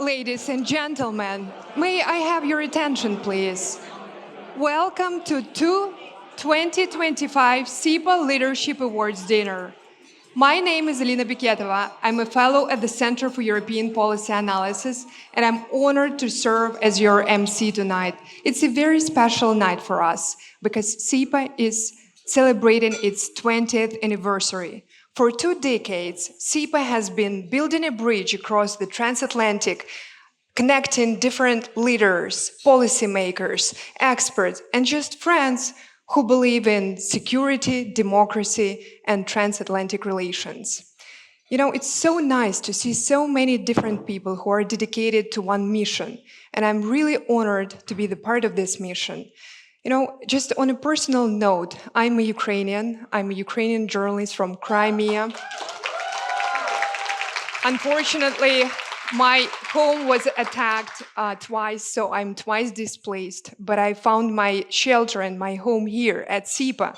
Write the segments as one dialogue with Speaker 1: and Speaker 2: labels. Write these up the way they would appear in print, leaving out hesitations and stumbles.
Speaker 1: Ladies and gentlemen, may I have your attention, please? Welcome to 2025 CEPA Leadership Awards Dinner. My name is Alina Biketova. I'm a fellow at the Center for European Policy Analysis, and I'm honored to serve as your MC tonight. It's a very special night for us because CEPA is celebrating its 20th anniversary. For 2 decades, CEPA has been building a bridge across the transatlantic, connecting different leaders, policymakers, experts, and just friends who believe in security, democracy, and transatlantic relations. You know, it's so nice to see so many different people who are dedicated to one mission, and I'm really honored to be the part of this mission. You know, just on a personal note, I'm a Ukrainian journalist from Crimea. Unfortunately, my home was attacked twice, so I'm twice displaced, but I found my shelter and my home here at CEPA,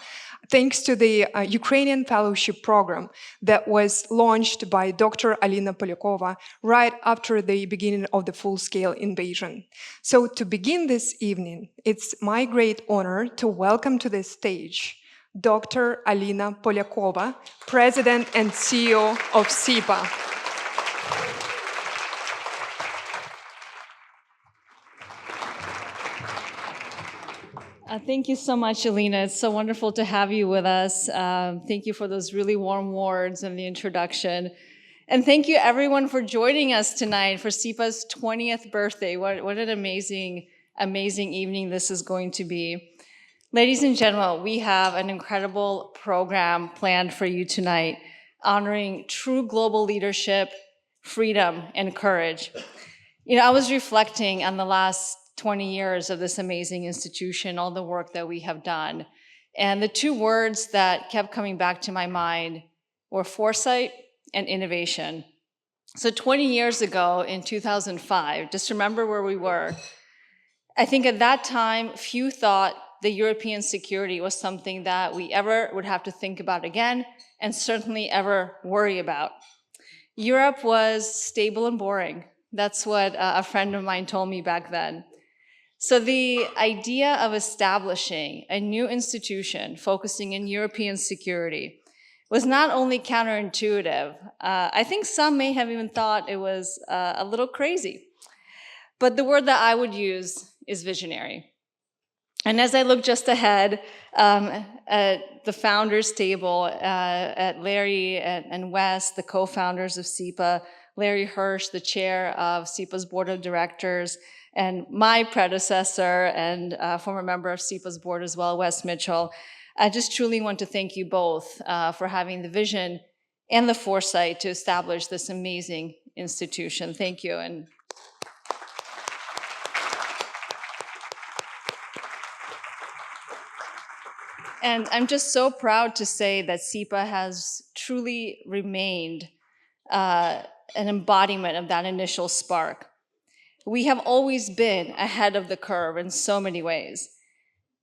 Speaker 1: thanks to the Ukrainian Fellowship Program that was launched by Dr. Alina Polyakova right after the beginning of the full-scale invasion. So to begin this evening, it's my great honor to welcome to the stage Dr. Alina Polyakova, President and CEO of CEPA.
Speaker 2: Thank you so much, Alina. It's so wonderful to have you with us. Thank you for those really warm words and the introduction. And thank you, everyone, for joining us tonight for CEPA's 20th birthday. What an amazing, amazing evening this is going to be. Ladies and gentlemen, we have an incredible program planned for you tonight, honoring true global leadership, freedom, and courage. You know, I was reflecting on the last 20 years of this amazing institution, all the work that we have done. And the 2 words that kept coming back to my mind were foresight and innovation. So 20 years ago in 2005, just remember where we were. I think at that time, few thought the European security was something that we ever would have to think about again, and certainly ever worry about. Europe was stable and boring. That's what a friend of mine told me back then. So the idea of establishing a new institution focusing in European security was not only counterintuitive, I think some may have even thought it was a little crazy. But the word that I would use is visionary. And as I look just ahead at the founders table, at Larry and Wes, the co-founders of CEPA, Larry Hirsch, the chair of CEPA's board of directors, and my predecessor and former member of CEPA's board as well, Wes Mitchell. I just truly want to thank you both for having the vision and the foresight to establish this amazing institution. Thank you. And I'm just so proud to say that CEPA has truly remained an embodiment of that initial spark. We have always been ahead of the curve in so many ways.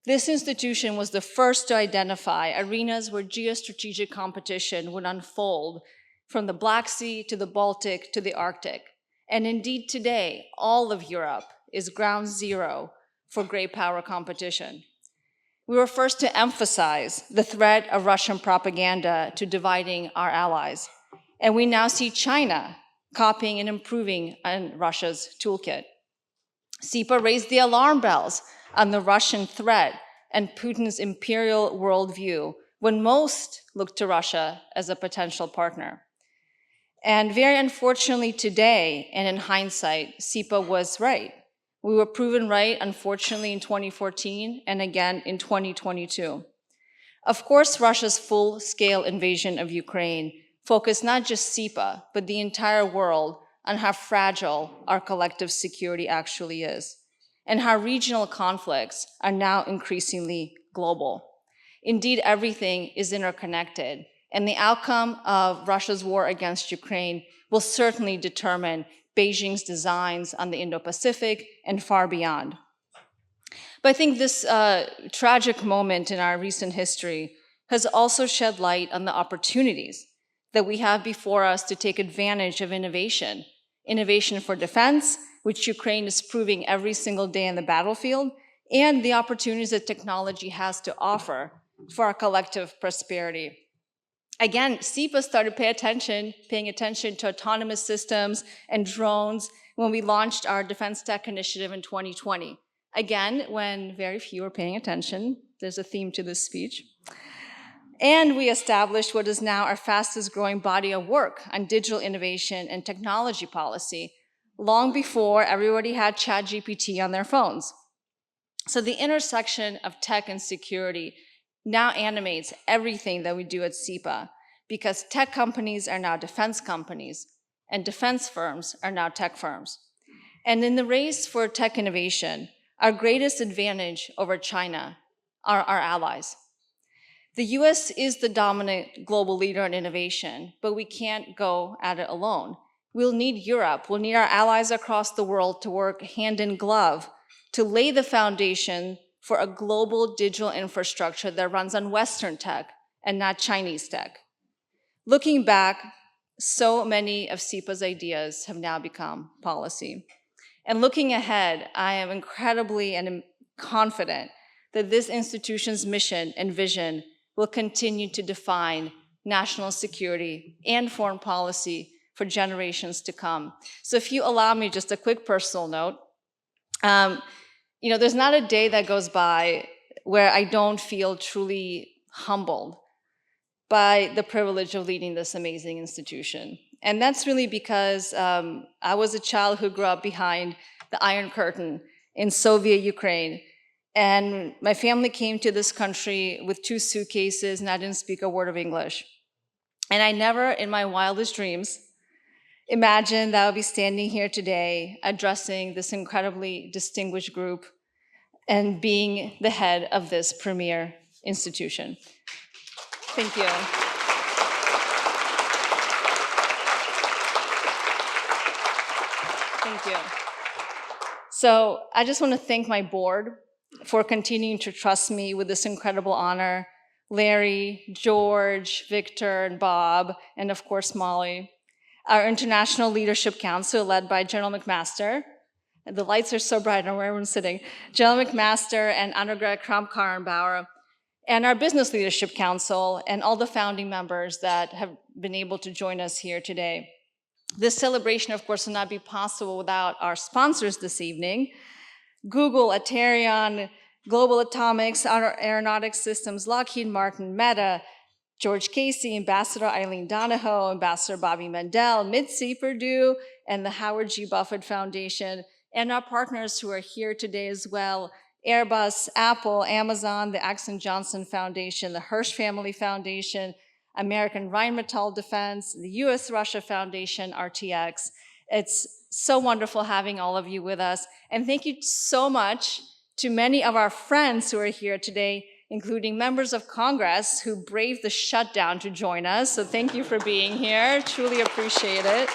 Speaker 2: This institution was the first to identify arenas where geostrategic competition would unfold, from the Black Sea to the Baltic to the Arctic. And indeed today, all of Europe is ground zero for great power competition. We were first to emphasize the threat of Russian propaganda to dividing our allies. And we now see China copying and improving on Russia's toolkit. CEPA raised the alarm bells on the Russian threat and Putin's imperial worldview when most looked to Russia as a potential partner. And very unfortunately today, and in hindsight, CEPA was right. We were proven right, unfortunately, in 2014 and again in 2022. Of course, Russia's full-scale invasion of Ukraine focused not just CEPA, but the entire world on how fragile our collective security actually is, and how regional conflicts are now increasingly global. Indeed, everything is interconnected, and the outcome of Russia's war against Ukraine will certainly determine Beijing's designs on the Indo-Pacific and far beyond. But I think this tragic moment in our recent history has also shed light on the opportunities that we have before us to take advantage of innovation innovation for defense, which Ukraine is proving every single day in the battlefield, and the opportunities that technology has to offer for our collective prosperity. Again, CEPA started paying attention to autonomous systems and drones when we launched our Defense Tech Initiative in 2020. Again, when very few are paying attention, there's a theme to this speech. And we established what is now our fastest growing body of work on digital innovation and technology policy, long before everybody had ChatGPT on their phones. So the intersection of tech and security now animates everything that we do at CEPA, because tech companies are now defense companies, and defense firms are now tech firms. And in the race for tech innovation, our greatest advantage over China are our allies. The US is the dominant global leader in innovation, but we can't go at it alone. We'll need Europe, we'll need our allies across the world to work hand in glove to lay the foundation for a global digital infrastructure that runs on Western tech and not Chinese tech. Looking back, so many of CEPA's ideas have now become policy. And looking ahead, I am incredibly and confident that this institution's mission and vision will continue to define national security and foreign policy for generations to come. So if you allow me just a quick personal note, there's not a day that goes by where I don't feel truly humbled by the privilege of leading this amazing institution. And that's really because I was a child who grew up behind the Iron Curtain in Soviet Ukraine. And my family came to this country with 2 suitcases, and I didn't speak a word of English. And I never, in my wildest dreams, imagined that I would be standing here today addressing this incredibly distinguished group and being the head of this premier institution. Thank you. Thank you. So I just want to thank my board for continuing to trust me with this incredible honor. Larry, George, Victor, and Bob, and of course Molly. Our International Leadership Council, led by General McMaster. The lights are so bright, I don't know where everyone's sitting. General McMaster and undergrad Kramp-Karrenbauer. And our Business Leadership Council, and all the founding members that have been able to join us here today. This celebration, of course, would not be possible without our sponsors this evening. Google, Aterion, Global Atomics, Aeronautics Systems, Lockheed Martin, Meta, George Casey, Ambassador Eileen Donahoe, Ambassador Bobby Mendel, Mitzi Perdue, and the Howard G. Buffett Foundation, and our partners who are here today as well, Airbus, Apple, Amazon, the Axon Johnson Foundation, the Hirsch Family Foundation, American Rheinmetall Defense, the US-Russia Foundation, RTX. It's so wonderful having all of you with us. And thank you so much to many of our friends who are here today, including members of Congress who braved the shutdown to join us. So thank you for being here. Truly appreciate it.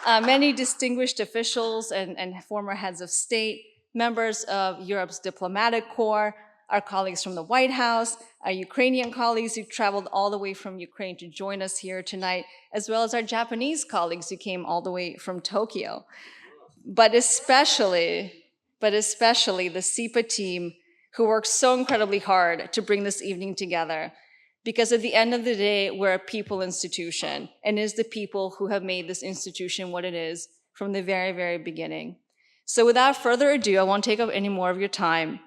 Speaker 2: Many distinguished officials and former heads of state, members of Europe's diplomatic corps, our colleagues from the White House, our Ukrainian colleagues who traveled all the way from Ukraine to join us here tonight, as well as our Japanese colleagues who came all the way from Tokyo. But especially the CEPA team who worked so incredibly hard to bring this evening together. Because at the end of the day, we're a people institution, and it's the people who have made this institution what it is from the very, very beginning. So without further ado, I won't take up any more of your time.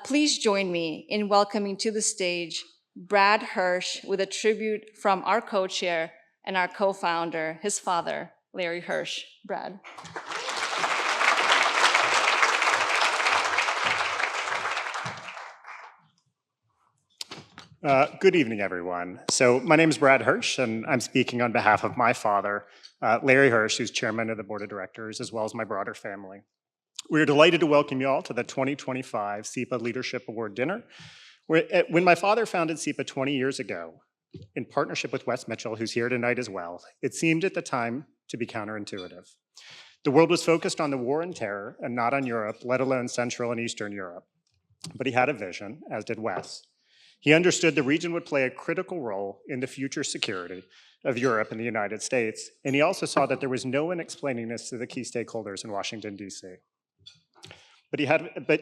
Speaker 2: Please join me in welcoming to the stage Brad Hirsch with a tribute from our co-chair and our co-founder, his father, Larry Hirsch. Brad.
Speaker 3: Good evening, everyone. So my name is Brad Hirsch, and I'm speaking on behalf of my father, Larry Hirsch, who's chairman of the board of directors, as well as my broader family. We are delighted to welcome you all to the 2025 CEPA Leadership Award Dinner. When my father founded CEPA 20 years ago, in partnership with Wes Mitchell, who's here tonight as well, it seemed at the time to be counterintuitive. The world was focused on the war and terror and not on Europe, let alone Central and Eastern Europe. But he had a vision, as did Wes. He understood the region would play a critical role in the future security of Europe and the United States, and he also saw that there was no one explaining this to the key stakeholders in Washington, D.C.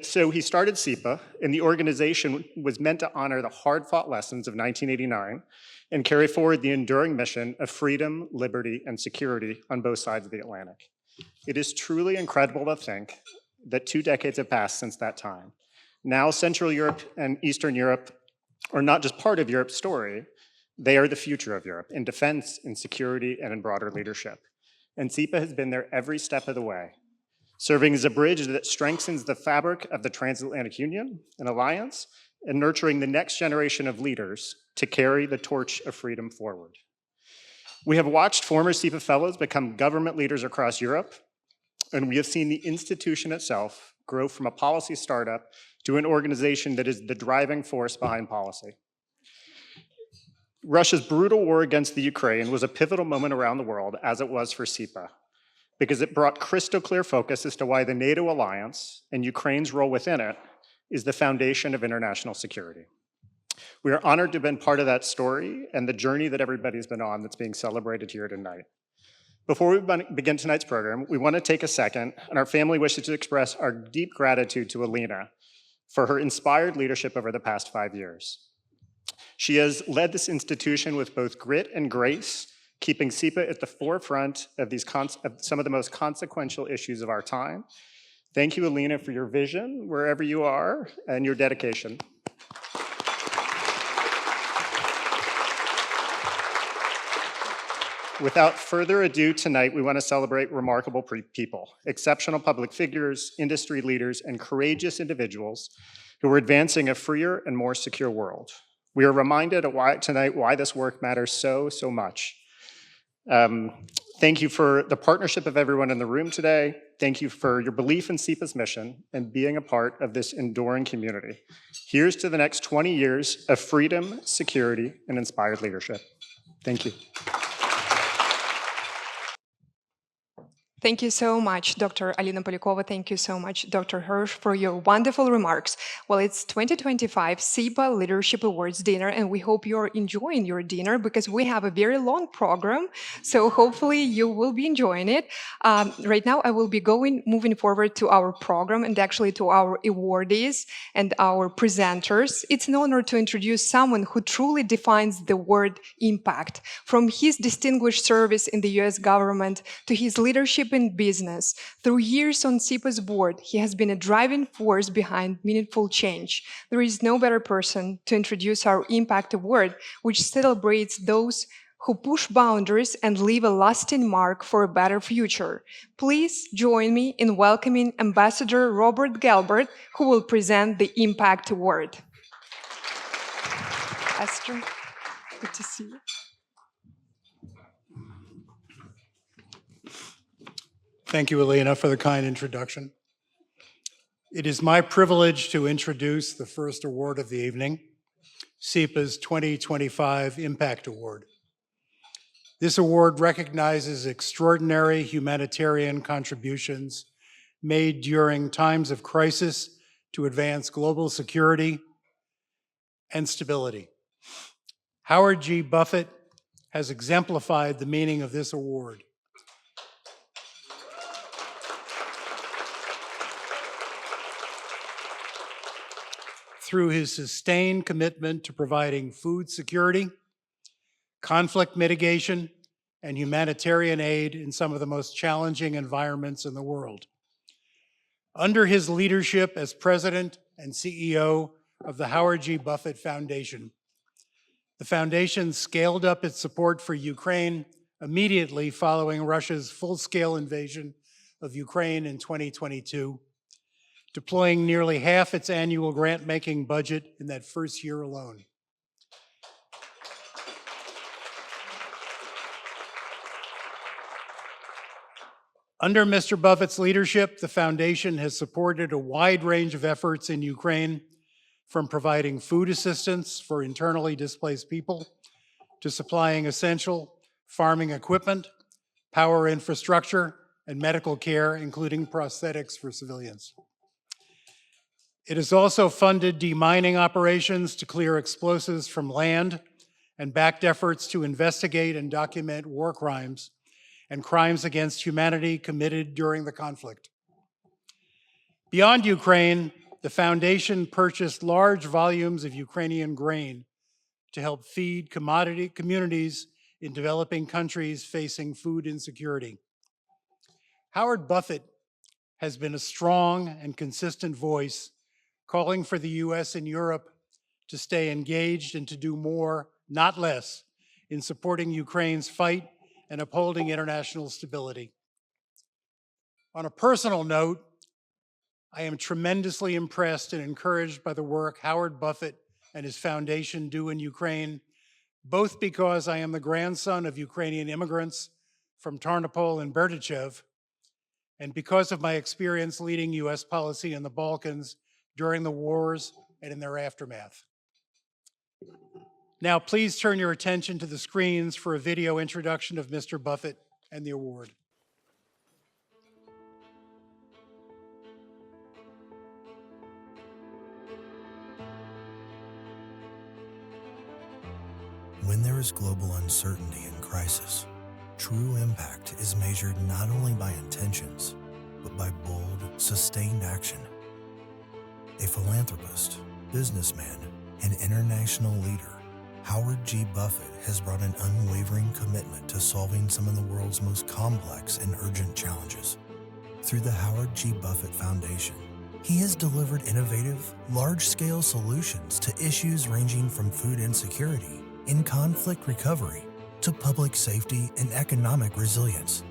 Speaker 3: So he started CEPA, and the organization was meant to honor the hard-fought lessons of 1989 and carry forward the enduring mission of freedom, liberty, and security on both sides of the Atlantic. It is truly incredible to think that 2 decades have passed since that time. Now, Central Europe and Eastern Europe are not just part of Europe's story, they are the future of Europe in defense, in security, and in broader leadership. And CEPA has been there every step of the way, serving as a bridge that strengthens the fabric of the transatlantic union and alliance, and nurturing the next generation of leaders to carry the torch of freedom forward. We have watched former CEPA fellows become government leaders across Europe, and we have seen the institution itself grow from a policy startup to an organization that is the driving force behind policy. Russia's brutal war against the Ukraine was a pivotal moment around the world, as it was for CEPA, because it brought crystal clear focus as to why the NATO alliance and Ukraine's role within it is the foundation of international security. We are honored to have been part of that story and the journey that everybody's been on that's being celebrated here tonight. Before we begin tonight's program, we want to take a second, and our family wishes to express our deep gratitude to Alina for her inspired leadership over the past 5 years. She has led this institution with both grit and grace, keeping CEPA at the forefront of some of the most consequential issues of our time. Thank you, Alina, for your vision, wherever you are, and your dedication. Without further ado, tonight we want to celebrate remarkable people, exceptional public figures, industry leaders, and courageous individuals who are advancing a freer and more secure world. We are reminded tonight why this work matters so much. Thank you for the partnership of everyone in the room today. Thank you for your belief in CEPA's mission and being a part of this enduring community. Here's to the next 20 years of freedom, security, and inspired leadership. Thank you.
Speaker 1: Thank you so much, Dr. Alina Polyakova. Thank you so much, Dr. Hirsch, for your wonderful remarks. Well, it's 2025 CEPA Leadership Awards Dinner, and we hope you're enjoying your dinner because we have a very long program, so hopefully you will be enjoying it. Right now, I will be moving forward to our program and actually to our awardees and our presenters. It's an honor to introduce someone who truly defines the word impact. From his distinguished service in the US government to his leadership in business, through years on CEPA's board, he has been a driving force behind meaningful change. There is no better person to introduce our Impact Award, which celebrates those who push boundaries and leave a lasting mark for a better future. Please join me in welcoming Ambassador Robert Galbert, who will present the Impact Award. Esther, good to see you.
Speaker 4: Thank you, Alina, for the kind introduction. It is my privilege to introduce the first award of the evening, CEPA's 2025 Impact Award. This award recognizes extraordinary humanitarian contributions made during times of crisis to advance global security and stability. Howard G. Buffett has exemplified the meaning of this award. Through his sustained commitment to providing food security, conflict mitigation, and humanitarian aid in some of the most challenging environments in the world. Under his leadership as president and CEO of the Howard G. Buffett Foundation, the foundation scaled up its support for Ukraine immediately following Russia's full-scale invasion of Ukraine in 2022, deploying nearly half its annual grant-making budget in that first year alone. Under Mr. Buffett's leadership, the foundation has supported a wide range of efforts in Ukraine, from providing food assistance for internally displaced people to supplying essential farming equipment, power infrastructure, and medical care, including prosthetics for civilians. It has also funded demining operations to clear explosives from land and backed efforts to investigate and document war crimes and crimes against humanity committed during the conflict. Beyond Ukraine, the foundation purchased large volumes of Ukrainian grain to help feed commodity communities in developing countries facing food insecurity. Howard Buffett has been a strong and consistent voice calling for the US and Europe to stay engaged and to do more, not less, in supporting Ukraine's fight and upholding international stability. On a personal note, I am tremendously impressed and encouraged by the work Howard Buffett and his foundation do in Ukraine, both because I am the grandson of Ukrainian immigrants from Tarnopol and Berdichev, and because of my experience leading US policy in the Balkans during the wars and in their aftermath. Now, please turn your attention to the screens for a video introduction of Mr. Buffett and the award.
Speaker 5: When there is global uncertainty and crisis, true impact is measured not only by intentions, but by bold, sustained action. A philanthropist, businessman, and international leader, Howard G. Buffett has brought an unwavering commitment to solving some of the world's most complex and urgent challenges. Through the Howard G. Buffett Foundation, he has delivered innovative, large-scale solutions to issues ranging from food insecurity and conflict recovery to public safety and economic resilience.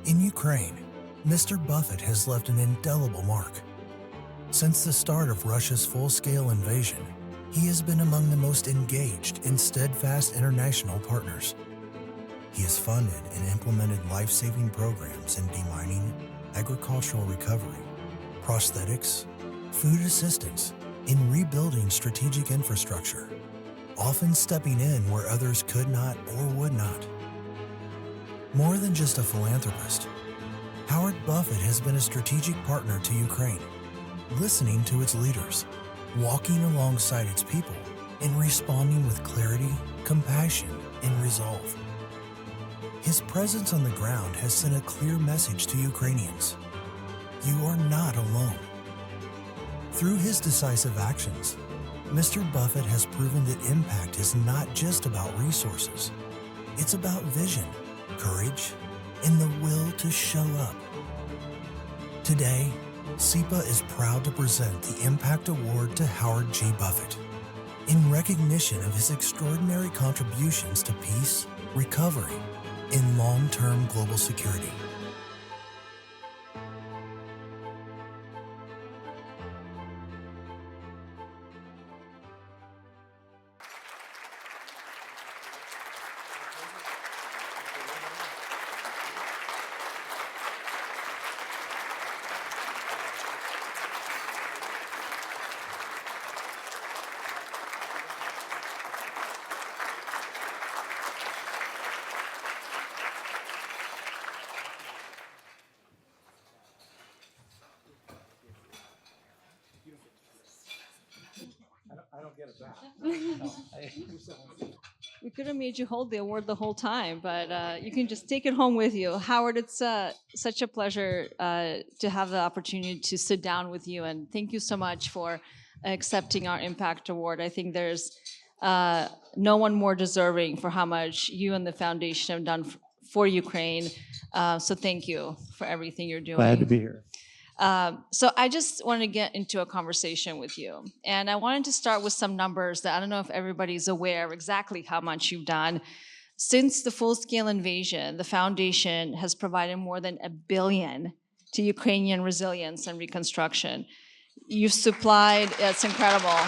Speaker 5: In Ukraine, Mr. Buffett has left an indelible mark. Since the start of Russia's full-scale invasion, he has been among the most engaged and steadfast international partners. He has funded and implemented life-saving programs in demining, agricultural recovery, prosthetics, food assistance, and rebuilding strategic infrastructure, often stepping in where others could not or would not. More than just a philanthropist, Howard Buffett has been a strategic partner to Ukraine, listening to its leaders, walking alongside its people, and responding with clarity, compassion, and resolve. His presence on the ground has sent a clear message to Ukrainians: you are not alone. Through his decisive actions, Mr. Buffett has proven that impact is not just about resources. It's about vision, courage, and the will to show up. Today, CEPA is proud to present the Impact Award to Howard G. Buffett in recognition of his extraordinary contributions to peace, recovery, and long-term global security.
Speaker 2: We could have made you hold the award the whole time, but you can just take it home with you. Howard, it's such a pleasure to have the opportunity to sit down with you, and thank you so much for accepting our Impact Award. I think there's no one more deserving for how much you and the foundation have done for Ukraine. So thank you for everything you're doing.
Speaker 6: Glad to be here.
Speaker 2: So I just wanted to get into a conversation with you. And I wanted to start with some numbers that I don't know if everybody's aware of exactly how much you've done. Since the full-scale invasion, the foundation has provided more than $1 billion to Ukrainian resilience and reconstruction. You've supplied, it's incredible.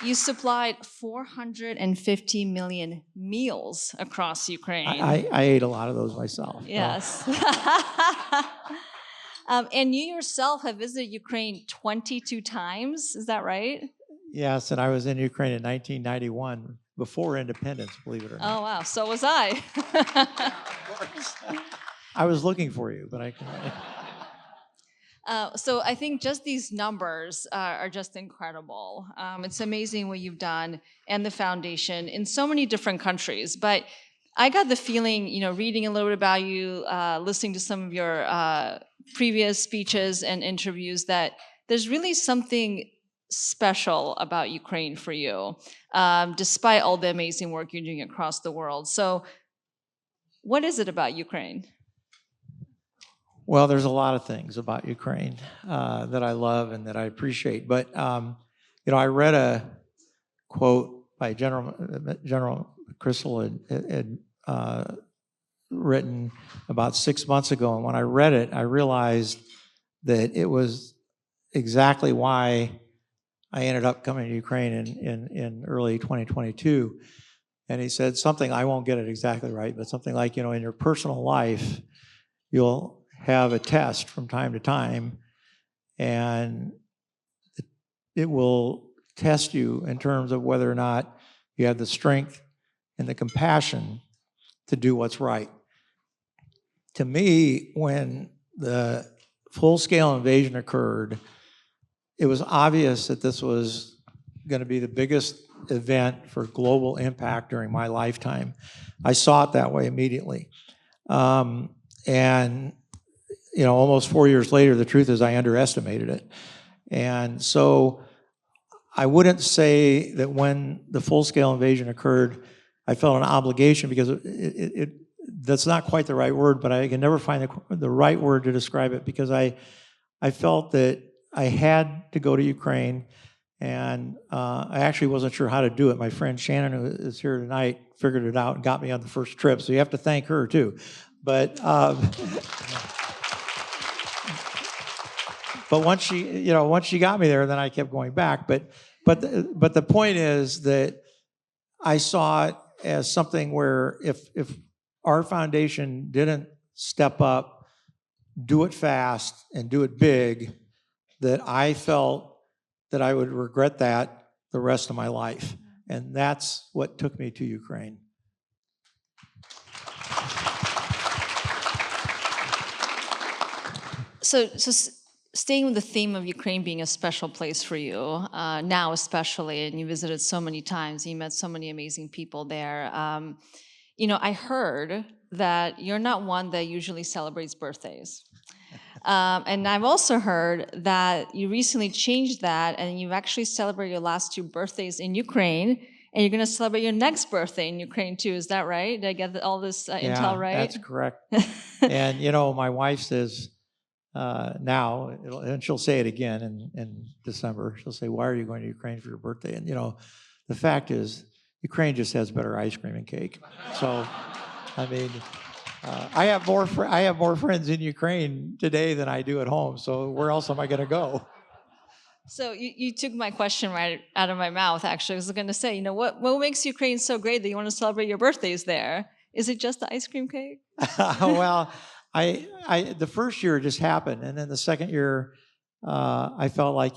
Speaker 2: You supplied 450 million meals across Ukraine.
Speaker 6: I ate a lot of those myself.
Speaker 2: Yes. And you yourself have visited Ukraine 22 times, is that right?
Speaker 6: Yes, and I was in Ukraine in 1991, before independence, believe it or not.
Speaker 2: Oh, wow. So was I.
Speaker 6: I was looking for you, but I can.
Speaker 2: So I think just these numbers are just incredible. It's amazing what you've done and the foundation in so many different countries. But I got the feeling, reading a little bit about you, listening to some of your previous speeches and interviews, that there's really something special about Ukraine for you, despite all the amazing work you're doing across the world. So what is it about Ukraine?
Speaker 6: Well, there's a lot of things about Ukraine that I love and that I appreciate. But I read a quote by General Crystal had written about 6 months ago, and when I read it, I realized that it was exactly why I ended up coming to Ukraine in early 2022. And he said something, I won't get it exactly right, but something like, in your personal life, you'll have a test from time to time, and it will test you in terms of whether or not you have the strength and the compassion to do what's right. To me, when the full-scale invasion occurred, it was obvious that this was going to be the biggest event for global impact during my lifetime. I saw it that way immediately. And almost 4 years later, the truth is I underestimated it. And so I wouldn't say that when the full-scale invasion occurred, I felt an obligation, because that's not quite the right word, but I can never find the right word to describe it, because I felt that I had to go to Ukraine, and I actually wasn't sure how to do it. My friend Shannon, who is here tonight, figured it out and got me on the first trip, so you have to thank her too. But but once she got me there, then I kept going back. But the point is that I saw it as something where if our foundation didn't step up, do it fast, and do it big, that I felt that I would regret that the rest of my life. And that's what took me to Ukraine.
Speaker 2: So staying with the theme of Ukraine being a special place for you, now especially, and you visited so many times, you met so many amazing people there. I heard that you're not one that usually celebrates birthdays. And I've also heard that you recently changed that, and you've actually celebrated your last 2 birthdays in Ukraine, and you're going to celebrate your next birthday in Ukraine too. Is that right? Did I get all this intel right?
Speaker 6: That's correct. And my wife says now, and she'll say it again in December, she'll say, "Why are you going to Ukraine for your birthday?" And the fact is, Ukraine just has better ice cream and cake. So, I mean, I have more friends in Ukraine today than I do at home. So where else am I going to go?
Speaker 2: So you took my question right out of my mouth. Actually, I was going to say, what makes Ukraine so great that you want to celebrate your birthdays there? Is it just the ice cream cake?
Speaker 6: Well, the first year it just happened, and then the second year, I felt like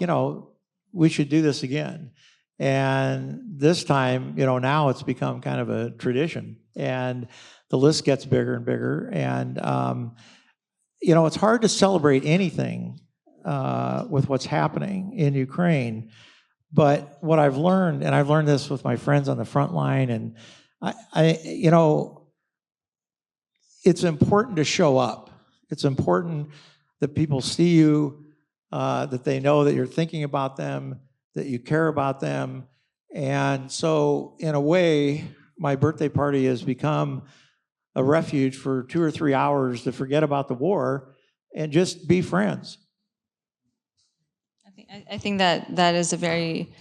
Speaker 6: we should do this again. And this time, now it's become kind of a tradition, and the list gets bigger and bigger. And it's hard to celebrate anything with what's happening in Ukraine. But what I've learned, and I've learned this with my friends on the front line, and it's important to show up. It's important that people see you, that they know that you're thinking about them, that you care about them. And so, in a way, my birthday party has become a refuge for 2 or 3 hours to forget about the war and just be friends.
Speaker 2: I think that is a very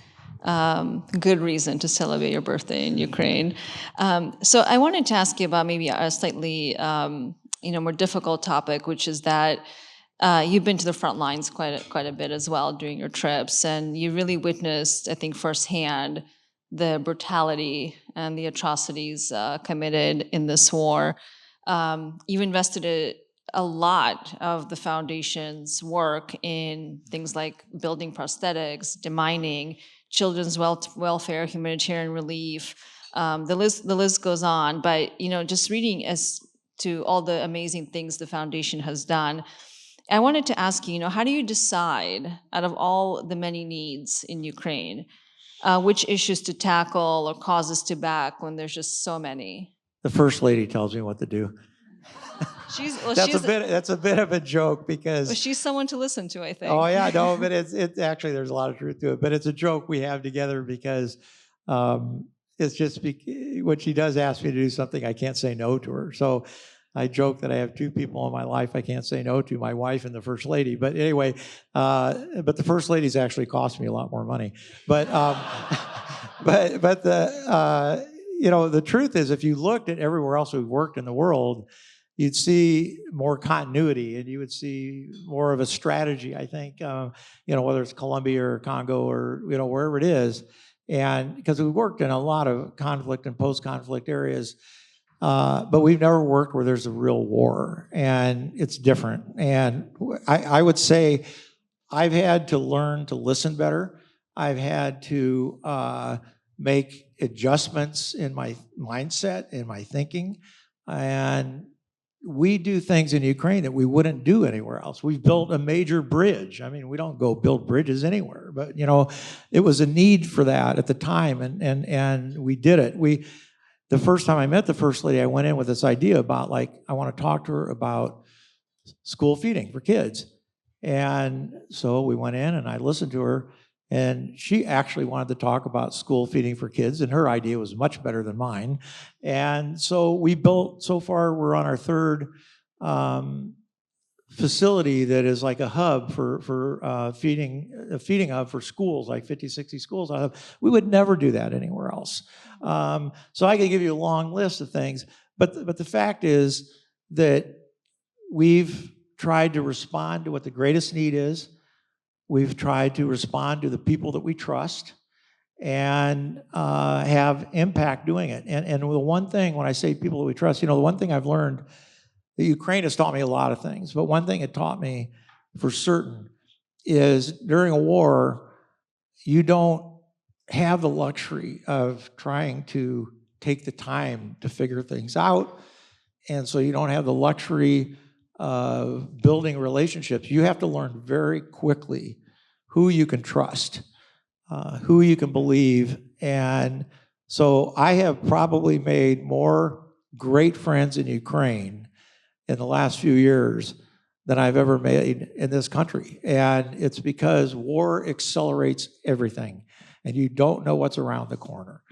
Speaker 2: good reason to celebrate your birthday in Ukraine. So I wanted to ask you about maybe a slightly more difficult topic, which is that you've been to the front lines quite a bit as well during your trips, and you really witnessed, I think, firsthand the brutality and the atrocities committed in this war. You've invested a lot of the foundation's work in things like building prosthetics, demining, children's welfare, humanitarian relief. The list goes on. But just reading as to all the amazing things the foundation has done. I wanted to ask you, how do you decide out of all the many needs in Ukraine, which issues to tackle or causes to back when there's just so many?
Speaker 6: The First Lady tells me what to do. That's a bit of a joke because
Speaker 2: she's someone to listen to, I think.
Speaker 6: Oh yeah, no, but it's actually there's a lot of truth to it. But it's a joke we have together because it's just when she does ask me to do something, I can't say no to her. So I joke that I have two people in my life I can't say no to, my wife and the First Lady. But anyway, but the First Lady's actually cost me a lot more money. But but the truth is, if you looked at everywhere else we've worked in the world, you'd see more continuity and you would see more of a strategy, I think, whether it's Colombia or Congo or, wherever it is. And because we've worked in a lot of conflict and post-conflict areas, but we've never worked where there's a real war, and it's different. And I would say I've had to learn to listen better. I've had to make adjustments in my mindset, in my thinking, and we do things in Ukraine that we wouldn't do anywhere else. We've built a major bridge. I mean, we don't go build bridges anywhere, but it was a need for that at the time, and we did it. The first time I met the First Lady, I went in with this idea about I want to talk to her about school feeding for kids. And so we went in and I listened to her, and she actually wanted to talk about school feeding for kids, and her idea was much better than mine. And so we built, so far we're on our third facility that is like a hub for a feeding hub for schools, like 50, 60 schools. We would never do that anywhere else. So I could give you a long list of things, but the fact is that we've tried to respond to what the greatest need is. We've tried to respond to the people that we trust and have impact doing it. And the one thing, when I say people that we trust, the one thing I've learned, that Ukraine has taught me a lot of things, but one thing it taught me for certain is during a war, you don't have the luxury of trying to take the time to figure things out. And so you don't have the luxury of building relationships. You have to learn very quickly who you can trust, who you can believe. And so I have probably made more great friends in Ukraine in the last few years than I've ever made in this country. And it's because war accelerates everything, and you don't know what's around the corner.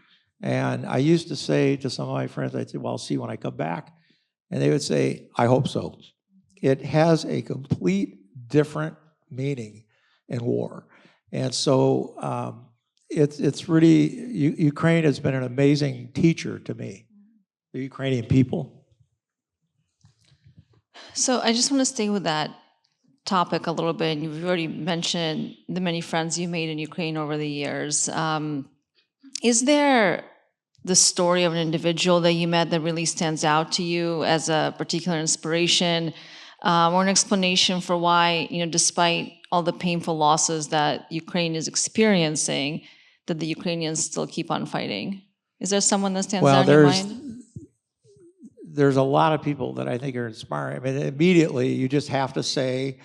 Speaker 6: And I used to say to some of my friends, I'd say, well, I'll see you when I come back. And they would say, I hope so. It has a complete different meaning in war. And so it's really, Ukraine has been an amazing teacher to me, the Ukrainian people.
Speaker 2: So I just want to stay with that topic a little bit. You've already mentioned the many friends you made in Ukraine over the years. Is there the story of an individual that you met that really stands out to you as a particular inspiration, or an explanation for why, despite all the painful losses that Ukraine is experiencing, that the Ukrainians still keep on fighting? Is there someone that stands out in your mind?
Speaker 6: There's a lot of people that I think are inspiring. I mean, immediately you just have to say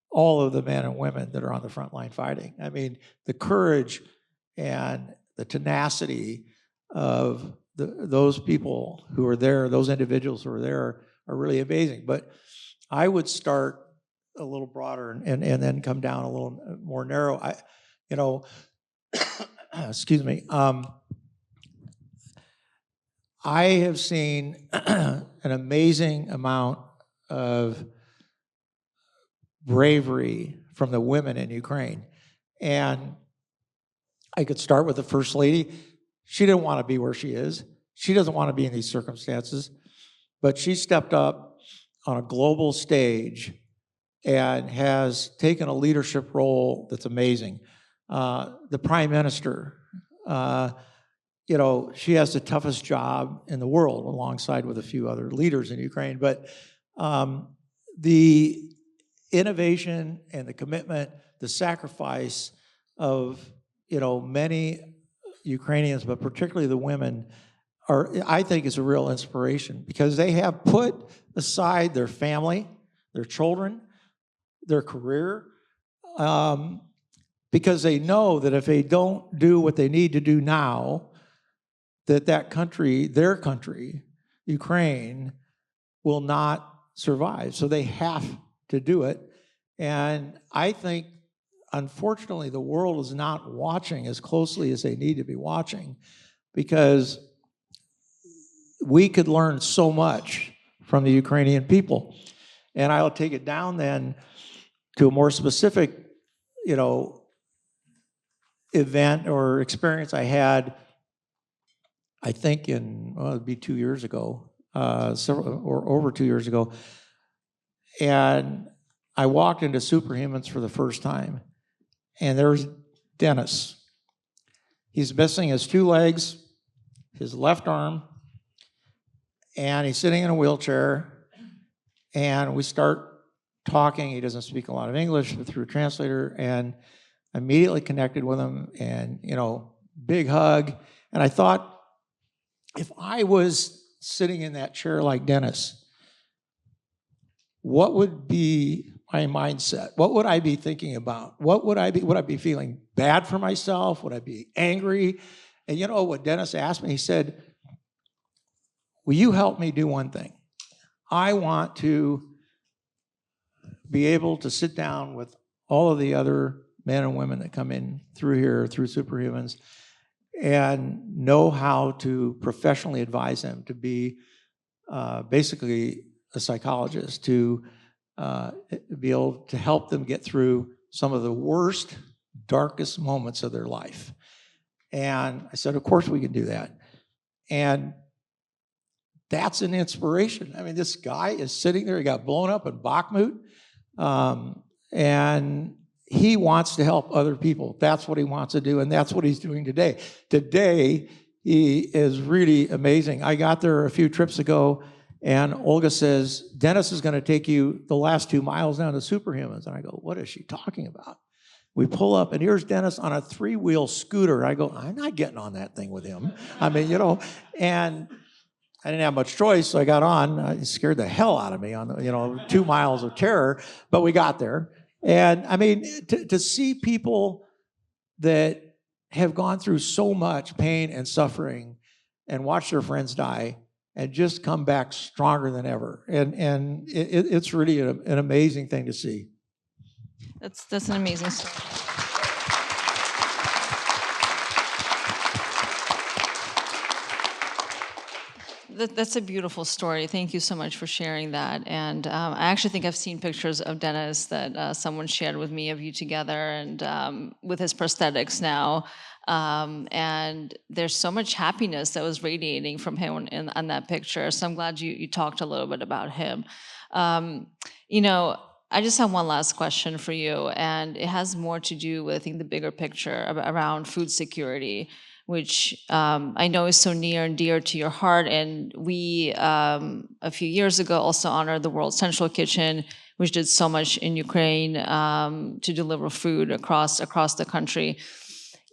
Speaker 6: all of the men and women that are on the front line fighting. I mean, the courage and the tenacity of those people who are there, those individuals who are there, are really amazing. But I would start a little broader and then come down a little more narrow. Excuse me. I have seen an amazing amount of bravery from the women in Ukraine. And I could start with the First Lady. She didn't want to be where she is. She doesn't want to be in these circumstances. But she stepped up on a global stage and has taken a leadership role that's amazing. The Prime Minister, she has the toughest job in the world, alongside with a few other leaders in Ukraine. But the innovation and the commitment, the sacrifice of many Ukrainians, but particularly the women, I think is a real inspiration, because they have put aside their family, their children, their career, because they know that if they don't do what they need to do now, that country, their country, Ukraine, will not survive. So they have to do it. And I think, unfortunately, the world is not watching as closely as they need to be watching, because we could learn so much from the Ukrainian people. And I'll take it down then to a more specific, event or experience I had, I think it'd be 2 years ago, or over 2 years ago. And I walked into Superhumans for the first time, and there's Dennis. He's missing his 2 legs, his left arm, and he's sitting in a wheelchair, and we start talking. He doesn't speak a lot of English, but through a translator, and immediately connected with him, and big hug. And I thought, if I was sitting in that chair like Dennis, what would be my mindset? What would I be thinking about? Would I be feeling bad for myself? Would I be angry? And you know what Dennis asked me? He said, will you help me do one thing? I want to be able to sit down with all of the other men and women that come in through here, through Superhumans, and know how to professionally advise them to be basically a psychologist, to be able to help them get through some of the worst, darkest moments of their life. And I said, of course we can do that. And that's an inspiration. I mean, this guy is sitting there, he got blown up in Bakhmut, and he wants to help other people. That's what he wants to do, and that's what he's doing today. Today, he is really amazing. I got there a few trips ago, and Olga says, Dennis is going to take you the last 2 miles down to Superhumans. And I go, what is she talking about? We pull up, and here's Dennis on a 3-wheel scooter. I go, I'm not getting on that thing with him. I mean, and I didn't have much choice, so I got on. It scared the hell out of me on the, 2 miles of terror, but we got there. And I mean, to see people that have gone through so much pain and suffering and watch their friends die and just come back stronger than ever. And it's really an amazing thing to see.
Speaker 2: That's an amazing story. That's a beautiful story. Thank you so much for sharing that. And I actually think I've seen pictures of Dennis that someone shared with me of you together, and with his prosthetics now. And there's so much happiness that was radiating from him on that picture. So I'm glad you talked a little bit about him. I just have one last question for you, and it has more to do with, I think, the bigger picture around food security, which I know is so near and dear to your heart. And we, a few years ago, also honored the World Central Kitchen, which did so much in Ukraine to deliver food across the country.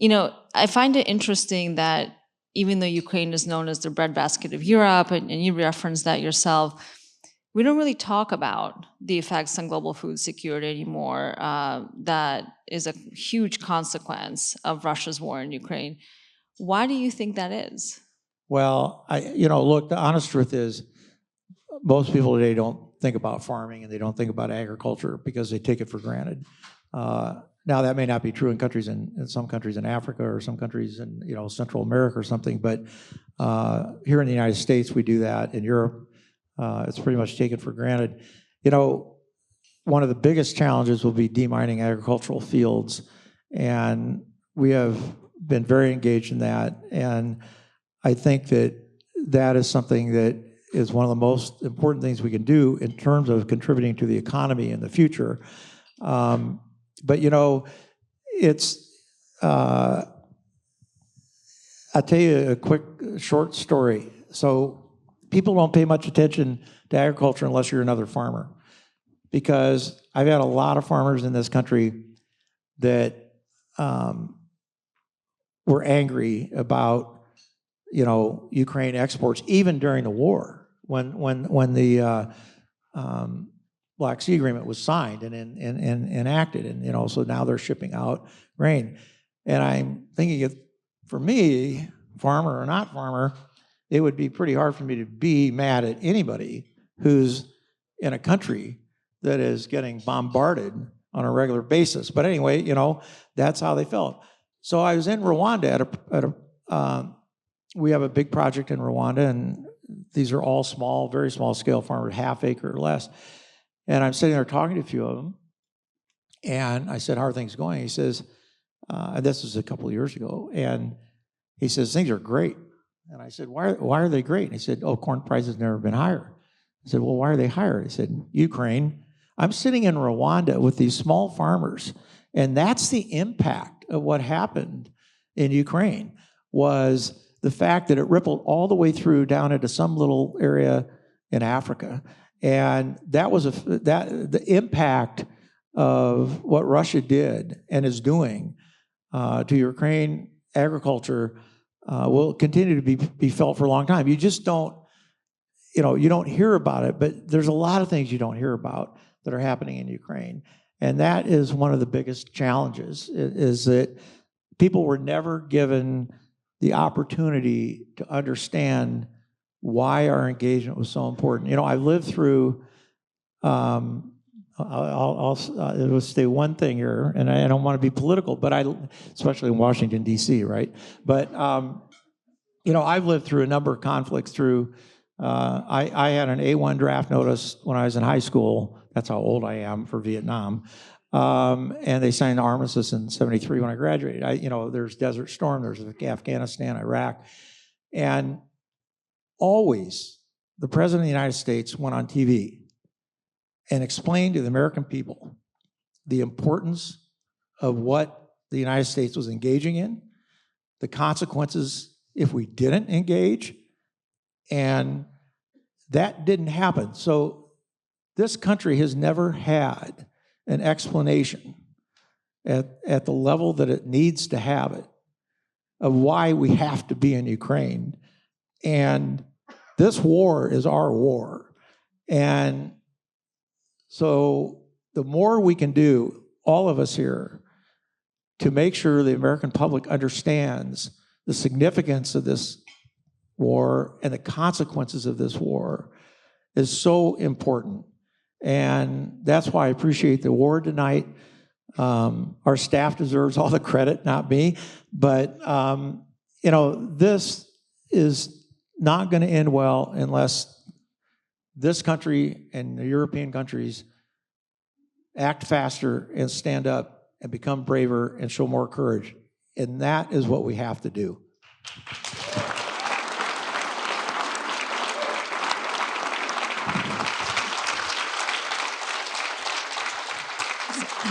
Speaker 2: I find it interesting that even though Ukraine is known as the breadbasket of Europe, and you referenced that yourself, we don't really talk about the effects on global food security anymore. That is a huge consequence of Russia's war in Ukraine. Why do you think that is?
Speaker 6: Well, look, the honest truth is, most people today don't think about farming, and they don't think about agriculture because they take it for granted. Now, that may not be true in some countries in Africa, or some countries in Central America or something, but here in the United States, we do that. In Europe, it's pretty much taken for granted. One of the biggest challenges will be demining agricultural fields, and we have been very engaged in that. And I think that is something that is one of the most important things we can do in terms of contributing to the economy in the future. But it's, I'll tell you a quick, short story. So people don't pay much attention to agriculture unless you're another farmer. Because I've had a lot of farmers in this country that were angry about, Ukraine exports, even during the war, when the Black Sea Agreement was signed and enacted, and so now they're shipping out grain. And I'm thinking, for me, farmer or not farmer, it would be pretty hard for me to be mad at anybody who's in a country that is getting bombarded on a regular basis. But anyway, that's how they felt. So I was in Rwanda we have a big project in Rwanda, and these are all small, very small scale farmers, half acre or less. And I'm sitting there talking to a few of them, and I said, "How are things going?" He says, this was a couple of years ago, and he says, "Things are great." And I said, why are they great? And he said, "Oh, corn prices have never been higher." I said, "Well, why are they higher?" He said, "Ukraine." I'm sitting in Rwanda with these small farmers, and that's the impact of what happened in Ukraine, was the fact that it rippled all the way through down into some little area in Africa. And that was the impact of what Russia did and is doing to Ukraine agriculture will continue to be felt for a long time. You just don't, you don't hear about it, but there's a lot of things you don't hear about that are happening in Ukraine. And that is one of the biggest challenges, is that people were never given the opportunity to understand why our engagement was so important. I lived through, I'll say one thing here, and I don't want to be political, but especially in Washington, D.C., right? But, I've lived through a number of conflicts through, I had an A1 draft notice when I was in high school. That's how old I am for Vietnam. And they signed the armistice in '73 when I graduated. There's Desert Storm, there's Afghanistan, Iraq. And always the President of the United States went on TV and explained to the American people the importance of what the United States was engaging in, the consequences if we didn't engage, and that didn't happen. So this country has never had an explanation at the level that it needs to have it of why we have to be in Ukraine. And this war is our war. And so the more we can do, all of us here, to make sure the American public understands the significance of this war and the consequences of this war is so important. And that's why I appreciate the award tonight. Our staff deserves all the credit, not me. But, this is not going to end well unless this country and the European countries act faster and stand up and become braver and show more courage. And that is what we have to do.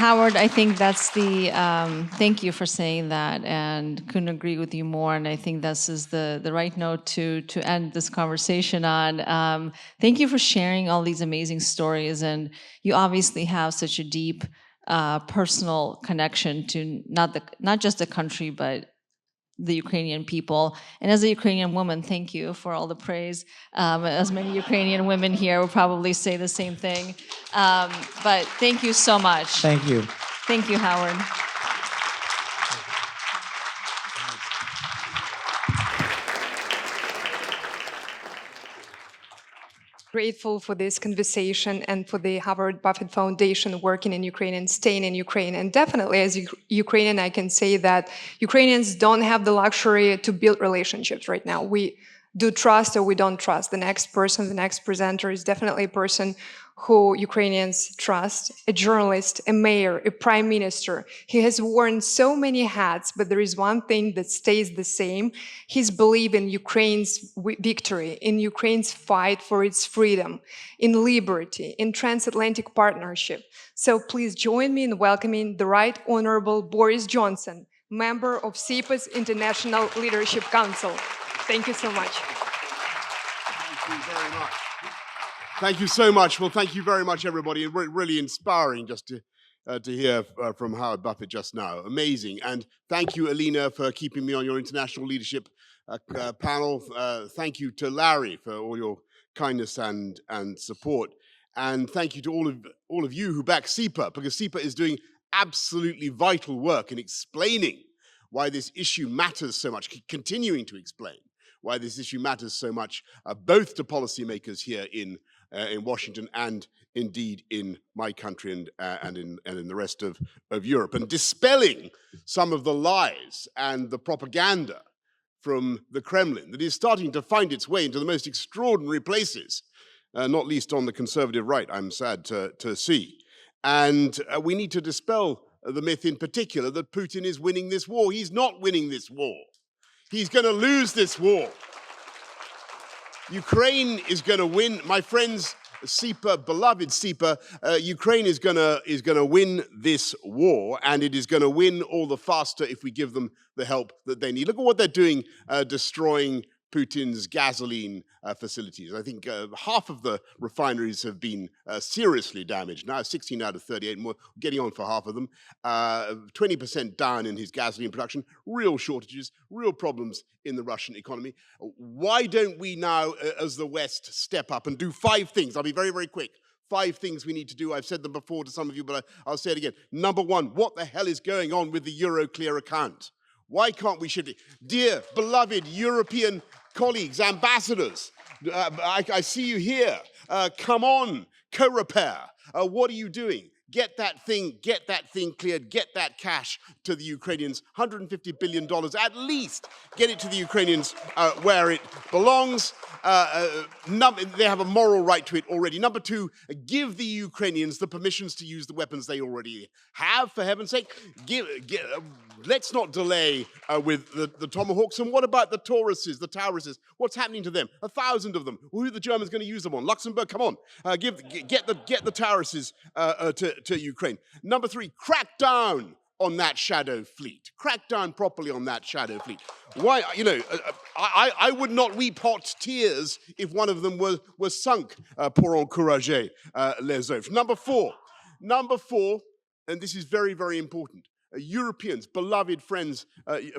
Speaker 2: Howard, I think that's thank you for saying that, and couldn't agree with you more. And I think this is the right note to end this conversation on. Thank you for sharing all these amazing stories. And you obviously have such a deep personal connection to not just the country, but the Ukrainian people. And as a Ukrainian woman, thank you for all the praise. As many Ukrainian women here will probably say the same thing. But thank you so much.
Speaker 6: Thank you.
Speaker 2: Thank you, Howard.
Speaker 1: Grateful for this conversation and for the Howard Buffett Foundation working in Ukraine and staying in Ukraine. And definitely as a Ukrainian, I can say that Ukrainians don't have the luxury to build relationships right now. We do trust or we don't trust. The next person, the next presenter is definitely a person who Ukrainians trust, a journalist, a mayor, a prime minister. He has worn so many hats, but there is one thing that stays the same. His belief in Ukraine's victory, in Ukraine's fight for its freedom, in liberty, in transatlantic partnership. So please join me in welcoming the Right Honorable Boris Johnson, member of CEPA's International Leadership Council. Thank you so much.
Speaker 7: Thank you very much. Thank you so much. Well, thank you very much, everybody. Really inspiring just to to hear from Howard Buffett just now. Amazing. And thank you, Alina, for keeping me on your international leadership panel. Thank you to Larry for all your kindness and support. And thank you to all of you who back CEPA, because CEPA is doing absolutely vital work in explaining why this issue matters so much, continuing to explain why this issue matters so much, both to policymakers here in Washington and indeed in my country and in the rest of Europe, and dispelling some of the lies and the propaganda from the Kremlin that is starting to find its way into the most extraordinary places, not least on the conservative right, I'm sad to see. And we need to dispel the myth in particular that Putin is winning this war. He's not winning this war. He's going to lose this war. Ukraine is going to win. My friends, CEPA, beloved CEPA, Ukraine is going to win this war, and it is going to win all the faster if we give them the help that they need. Look at what they're doing, destroying Putin's gasoline facilities. I think half of the refineries have been seriously damaged. Now 16 out of 38, and we're getting on for half of them. 20% down in his gasoline production, real shortages, real problems in the Russian economy. Why don't we now, as the West, step up and do 5 things? I'll be very, very quick. 5 things we need to do. I've said them before to some of you, but I'll say it again. Number 1, what the hell is going on with the Euroclear account? Why can't we shift it? Dear, beloved European colleagues, ambassadors, I see you here. Come on, co-repair. What are you doing? Get that thing cleared, get that cash to the Ukrainians, $150 billion at least. Get it to the Ukrainians where it belongs. They have a moral right to it already. Number 2, give the Ukrainians the permissions to use the weapons they already have, for heaven's sake. Let's not delay with the Tomahawks. And what about the Tauruses, the Tauruses? What's happening to them? 1,000 of them. Who are the Germans going to use them on? Luxembourg, come on. Get the Tauruses to Ukraine. Number 3, crack down on that shadow fleet. Crack down properly on that shadow fleet. Why, I would not weep hot tears if one of them was sunk, pour encourager les autres. Number 4, and this is very, very important. Europeans, beloved friends,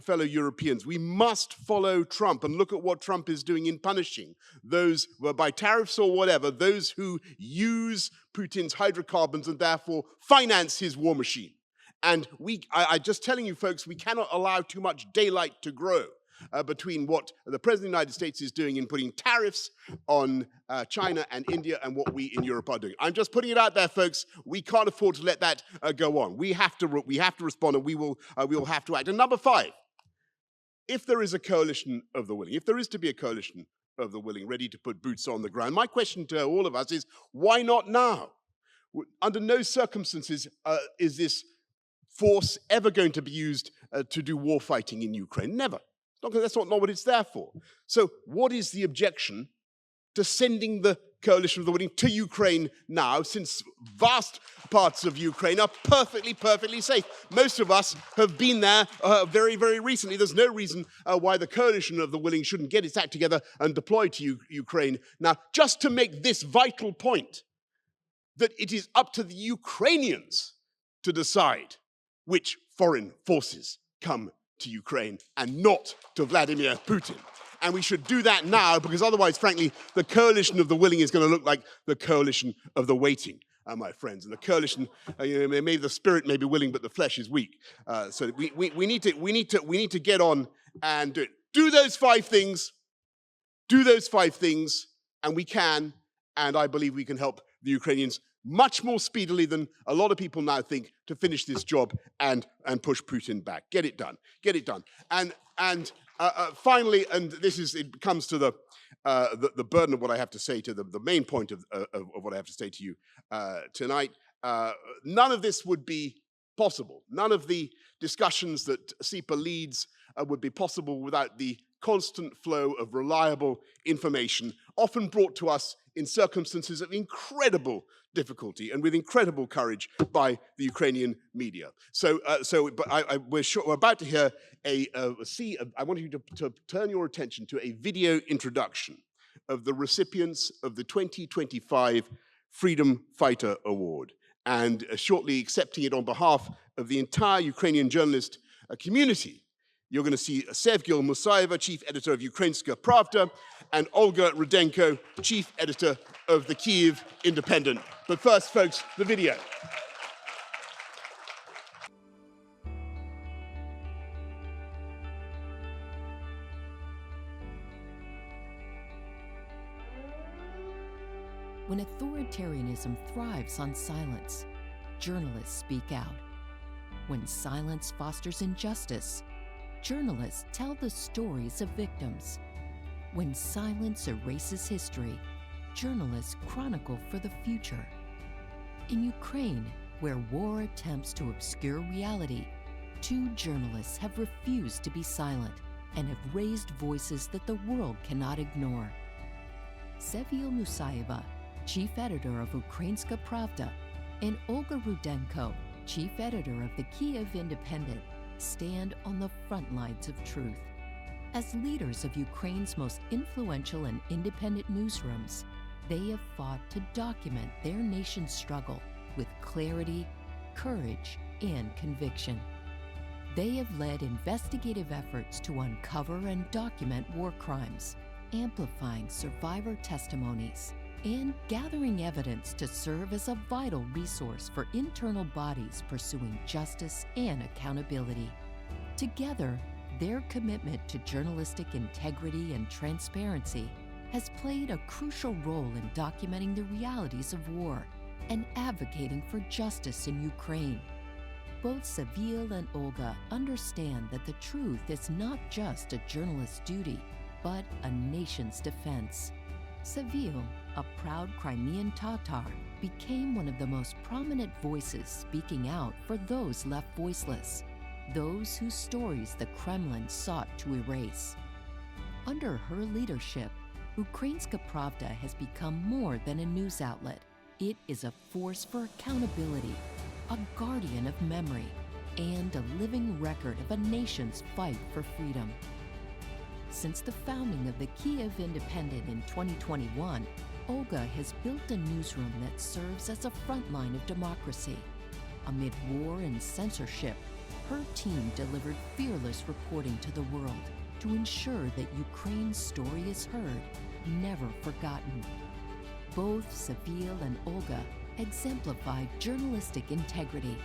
Speaker 7: fellow Europeans, we must follow Trump and look at what Trump is doing in punishing those, by tariffs or whatever, those who use Putin's hydrocarbons and therefore finance his war machine. And I'm just telling you folks, we cannot allow too much daylight to grow between what the President of the United States is doing in putting tariffs on China and India and what we in Europe are doing. I'm just putting it out there, folks. We can't afford to let that go on. We have to respond, and we will have to act. And number 5, if there is a coalition of the willing, if there is to be a coalition of the willing ready to put boots on the ground, my question to all of us is, why not now? Under no circumstances is this force ever going to be used to do war fighting in Ukraine. Never. That's not what it's there for. So what is the objection to sending the coalition of the willing to Ukraine now, since vast parts of Ukraine are perfectly safe? Most of us have been there very, very recently. There's no reason why the coalition of the willing shouldn't get its act together and deploy to Ukraine now, just to make this vital point, that it is up to the Ukrainians to decide which foreign forces come to Ukraine and not to Vladimir Putin. And we should do that now, because otherwise, frankly, the coalition of the willing is going to look like the coalition of the waiting, my friends. And the coalition, maybe the spirit may be willing, but the flesh is weak. So we need to get on and do it. Do those 5 things. Do those 5 things, and we can. And I believe we can help the Ukrainians much more speedily than a lot of people now think to finish this job and push Putin back. Get it done. Get it done. And finally, and it comes to the burden of what I have to say, to the main point of what I have to say to you tonight. None of this would be possible. None of the discussions that CEPA leads would be possible without the constant flow of reliable information, often brought to us in circumstances of incredible difficulty and with incredible courage by the Ukrainian media. We're about to hear I want you to turn your attention to a video introduction of the recipients of the 2025 Freedom Fighter Award. and shortly accepting it on behalf of the entire Ukrainian journalist community. You're going to see Sevgil Musaeva, Chief Editor of Ukrainska Pravda, and Olga Rudenko, Chief Editor of the Kyiv Independent. But first, folks, the video.
Speaker 8: When authoritarianism thrives on silence, journalists speak out. When silence fosters injustice, journalists tell the stories of victims. When silence erases history, journalists chronicle for the future. In Ukraine, where war attempts to obscure reality, 2 journalists have refused to be silent and have raised voices that the world cannot ignore. Sevgil Musaeva, Chief Editor of Ukrainska Pravda, and Olga Rudenko, Chief Editor of the Kyiv Independent, stand on the front lines of truth. As leaders of Ukraine's most influential and independent newsrooms, they have fought to document their nation's struggle with clarity, courage, and conviction. They have led investigative efforts to uncover and document war crimes, amplifying survivor testimonies, and gathering evidence to serve as a vital resource for internal bodies pursuing justice and accountability. Together, their commitment to journalistic integrity and transparency has played a crucial role in documenting the realities of war and advocating for justice in Ukraine. Both Sevgil and Olga understand that the truth is not just a journalist's duty, but a nation's defense. Sevgil, a proud Crimean Tatar, became one of the most prominent voices speaking out for those left voiceless, those whose stories the Kremlin sought to erase. Under her leadership, Ukrainska Pravda has become more than a news outlet. It is a force for accountability, a guardian of memory, and a living record of a nation's fight for freedom. Since the founding of the Kyiv Independent in 2021, Olga has built a newsroom that serves as a front line of democracy. Amid war and censorship, her team delivered fearless reporting to the world to ensure that Ukraine's story is heard, never forgotten. Both Sevgil and Olga exemplify journalistic integrity,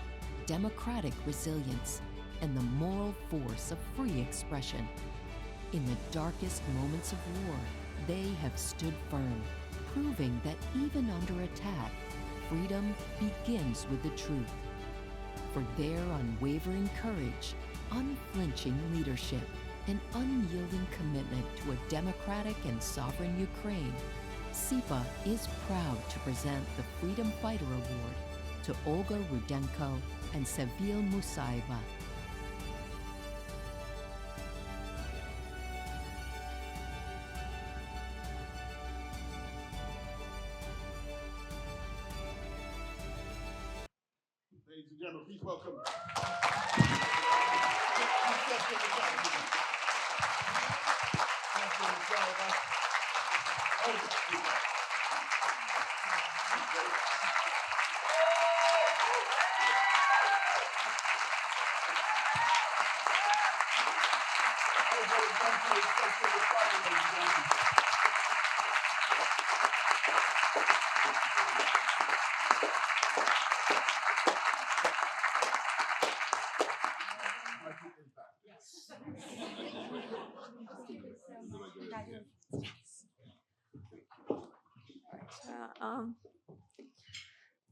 Speaker 8: democratic resilience, and the moral force of free expression. In the darkest moments of war, they have stood firm, proving that even under attack, freedom begins with the truth. For their unwavering courage, unflinching leadership, and unyielding commitment to a democratic and sovereign Ukraine, CEPA is proud to present the Freedom Fighter Award to Olga Rudenko and Sevgil Musaeva.
Speaker 7: Ladies and gentlemen, please welcome.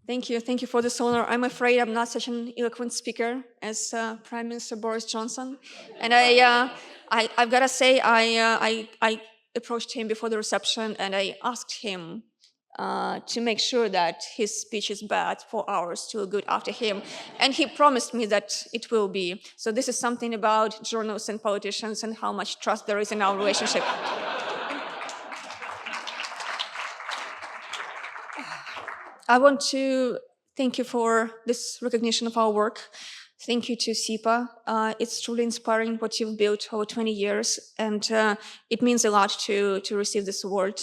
Speaker 9: Thank you for this honor. I'm afraid I'm not such an eloquent speaker as Prime Minister Boris Johnson, and I've got to say I approached him before the reception and I asked him to make sure that his speech is bad for ours to good after him, and he promised me that it will be. So this is something about journalists and politicians and how much trust there is in our relationship. I want to thank you for this recognition of our work. Thank you to CEPA. It's truly inspiring what you've built over 20 years, and it means a lot to receive this award.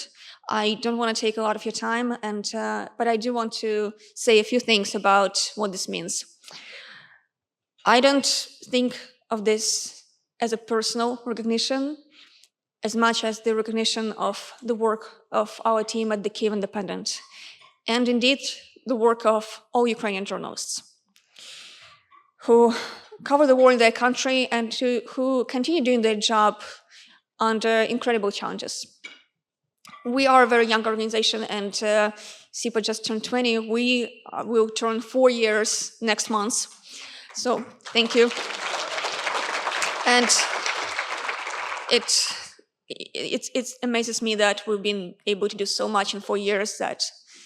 Speaker 9: I don't want to take a lot of your time, but I do want to say a few things about what this means. I don't think of this as a personal recognition as much as the recognition of the work of our team at the Kyiv Independent, and indeed the work of all Ukrainian journalists who cover the war in their country and who continue doing their job under incredible challenges. We are a very young organization, and CEPA just turned 20. We will turn 4 years next month. So thank you. And it amazes me that we've been able to do so much in 4 years that,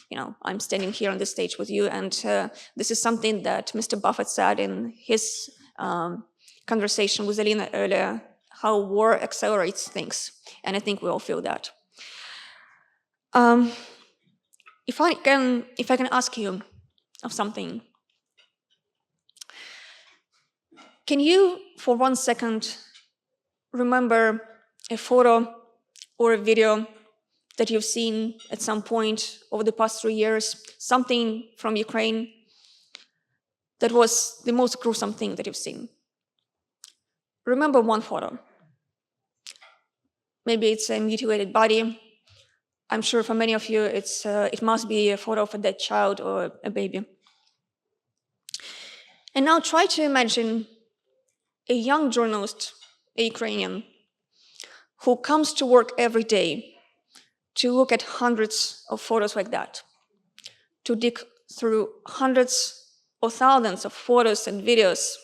Speaker 9: you know, I'm standing here on the stage with you. And this is something that Mr. Buffett said in his conversation with Alina earlier, how war accelerates things. And I think we all feel that. If I can ask you of something, can you, for 1 second, remember a photo or a video that you've seen at some point over the past 3 years, something from Ukraine that was the most gruesome thing that you've seen? Remember one photo. Maybe it's a mutilated body. I'm sure for many of you, it must be a photo of a dead child or a baby. And now try to imagine a young journalist, a Ukrainian, who comes to work every day to look at hundreds of photos like that, to dig through hundreds or thousands of photos and videos,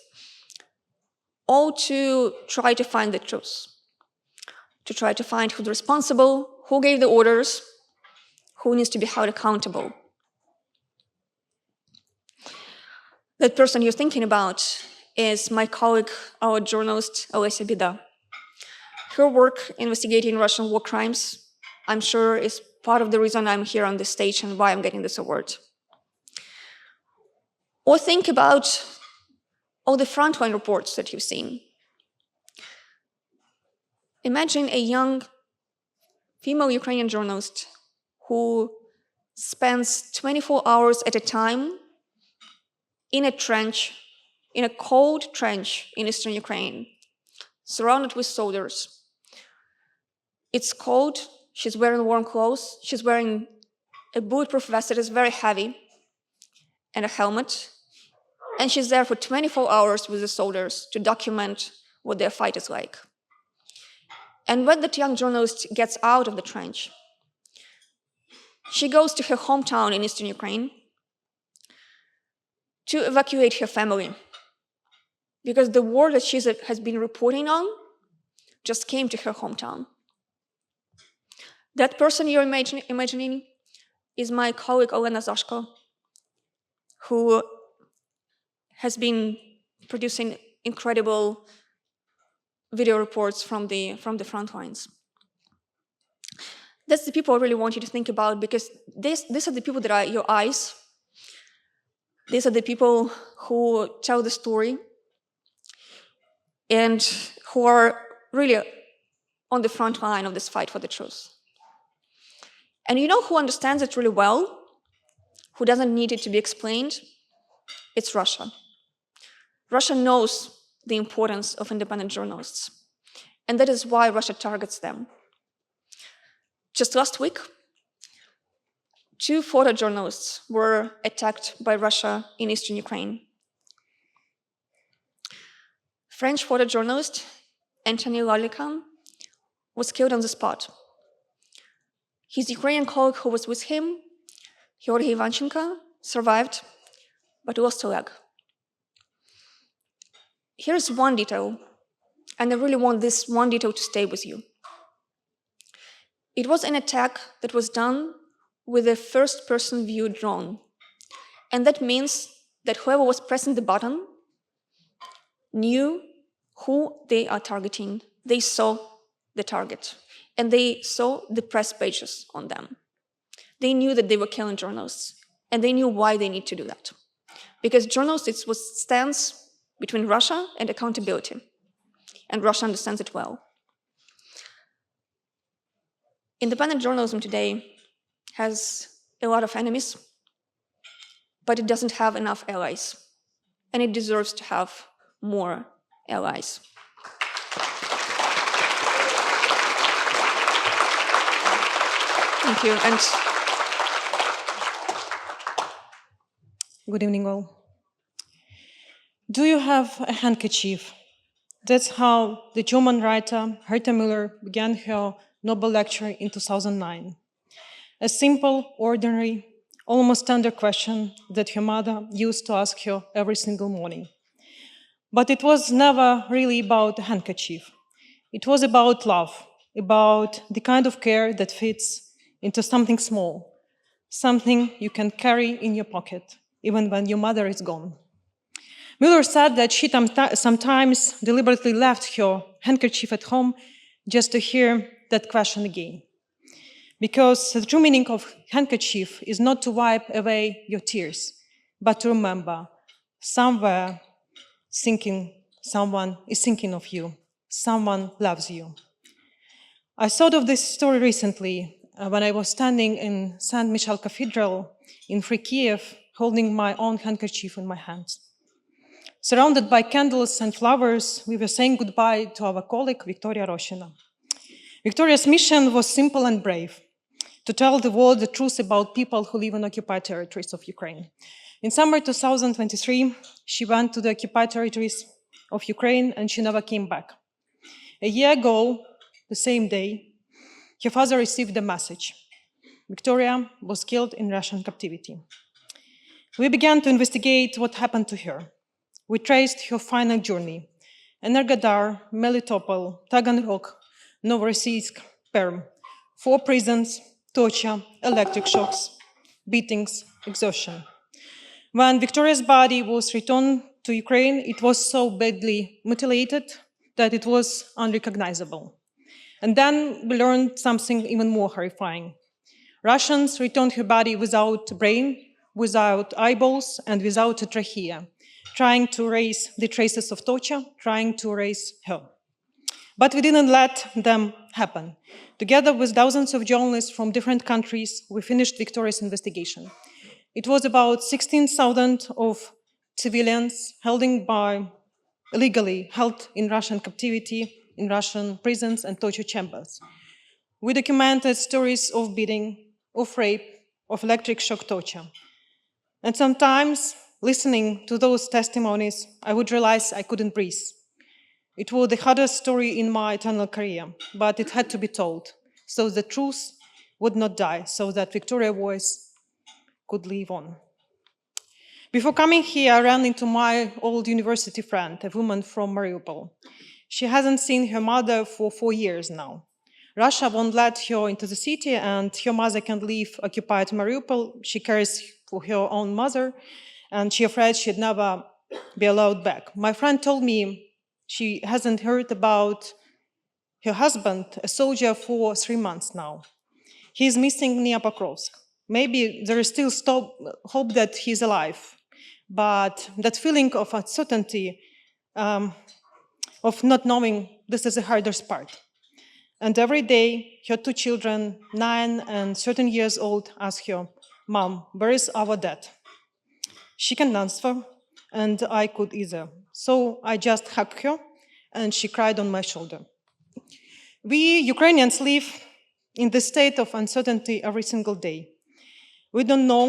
Speaker 9: all to try to find the truth, to try to find who's responsible, who gave the orders, who needs to be held accountable. That person you're thinking about is my colleague, our journalist, Olesya Bida. Her work investigating Russian war crimes, I'm sure, is part of the reason I'm here on this stage and why I'm getting this award. Or think about all the frontline reports that you've seen. Imagine a young female Ukrainian journalist who spends 24 hours at a time in a trench, in a cold trench in eastern Ukraine, surrounded with soldiers. It's cold, she's wearing warm clothes, she's wearing a bulletproof vest that is very heavy, and a helmet, and she's there for 24 hours with the soldiers to document what their fight is like. And when that young journalist gets out of the trench, she goes to her hometown in eastern Ukraine to evacuate her family, because the war that she has been reporting on just came to her hometown. That person you're imagining is my colleague Olena Zashko, who has been producing incredible video reports from the front lines. That's the people I really want you to think about, because these are the people that are your eyes. These are the people who tell the story and who are really on the front line of this fight for the truth. And you know who understands it really well, who doesn't need it to be explained? It's Russia. Russia knows the importance of independent journalists, and that is why Russia targets them. Just last week, 2 photojournalists were attacked by Russia in eastern Ukraine. French photojournalist Anthony Lalikan was killed on the spot. His Ukrainian colleague who was with him, Georgy Ivanchenko, survived, but lost a leg. Here's one detail, and I really want this one detail to stay with you. It was an attack that was done with a first-person view drone. And that means that whoever was pressing the button knew who they are targeting. They saw the target, and they saw the press pages on them. They knew that they were killing journalists, and they knew why they need to do that. Because journalists, it's what stands between Russia and accountability. And Russia understands it well. Independent journalism today has a lot of enemies, but it doesn't have enough allies, and it deserves to have more allies. Thank you. And
Speaker 10: good evening, all. Do you have a handkerchief? That's how the German writer Herta Müller began her Nobel lecture in 2009. A simple, ordinary, almost tender question that her mother used to ask her every single morning. But it was never really about a handkerchief. It was about love, about the kind of care that fits into something small, something you can carry in your pocket, even when your mother is gone. Müller said that she sometimes deliberately left her handkerchief at home just to hear that question again. Because the true meaning of handkerchief is not to wipe away your tears, but to remember somewhere someone is thinking of you, someone loves you. I thought of this story recently when I was standing in St. Michael Cathedral in Free Kiev, holding my own handkerchief in my hands. Surrounded by candles and flowers, we were saying goodbye to our colleague, Victoria Roshina. Victoria's mission was simple and brave, to tell the world the truth about people who live in occupied territories of Ukraine. In summer 2023, she went to the occupied territories of Ukraine and she never came back. A year ago, the same day, her father received a message. Victoria was killed in Russian captivity. We began to investigate what happened to her. We traced her final journey: Energodar, Melitopol, Taganrog, Novorossiysk, Perm, 4 prisons, torture, electric shocks, beatings, exhaustion. When Victoria's body was returned to Ukraine, it was so badly mutilated that it was unrecognizable. And then we learned something even more horrifying. Russians returned her body without brain, without eyeballs, and without a trachea, trying to erase the traces of torture, trying to erase her. But we didn't let them happen. Together with dozens of journalists from different countries, we finished Victoria's investigation. It was about 16,000 of civilians illegally held in Russian captivity, in Russian prisons and torture chambers. We documented stories of beating, of rape, of electric shock torture. And sometimes, listening to those testimonies, I would realize I couldn't breathe. It was the hardest story in my eternal career, but it had to be told, so the truth would not die, so that Victoria's voice could live on. Before coming here, I ran into my old university friend, a woman from Mariupol. She hasn't seen her mother for 4 years now. Russia won't let her into the city, and her mother can't leave occupied Mariupol. She cares for her own mother, and she's afraid she'd never be allowed back. My friend told me she hasn't heard about her husband, a soldier, for 3 months now. He's missing near Pokrovsk. Maybe there is still hope that he's alive, but that feeling of uncertainty, of not knowing, this is the hardest part. And every day, her 2 children, 9 and 13 years old, ask her, "Mom, where is our dad?" She can't answer, and I could either. So I just hugged her, and she cried on my shoulder. We Ukrainians live in this state of uncertainty every single day. We don't know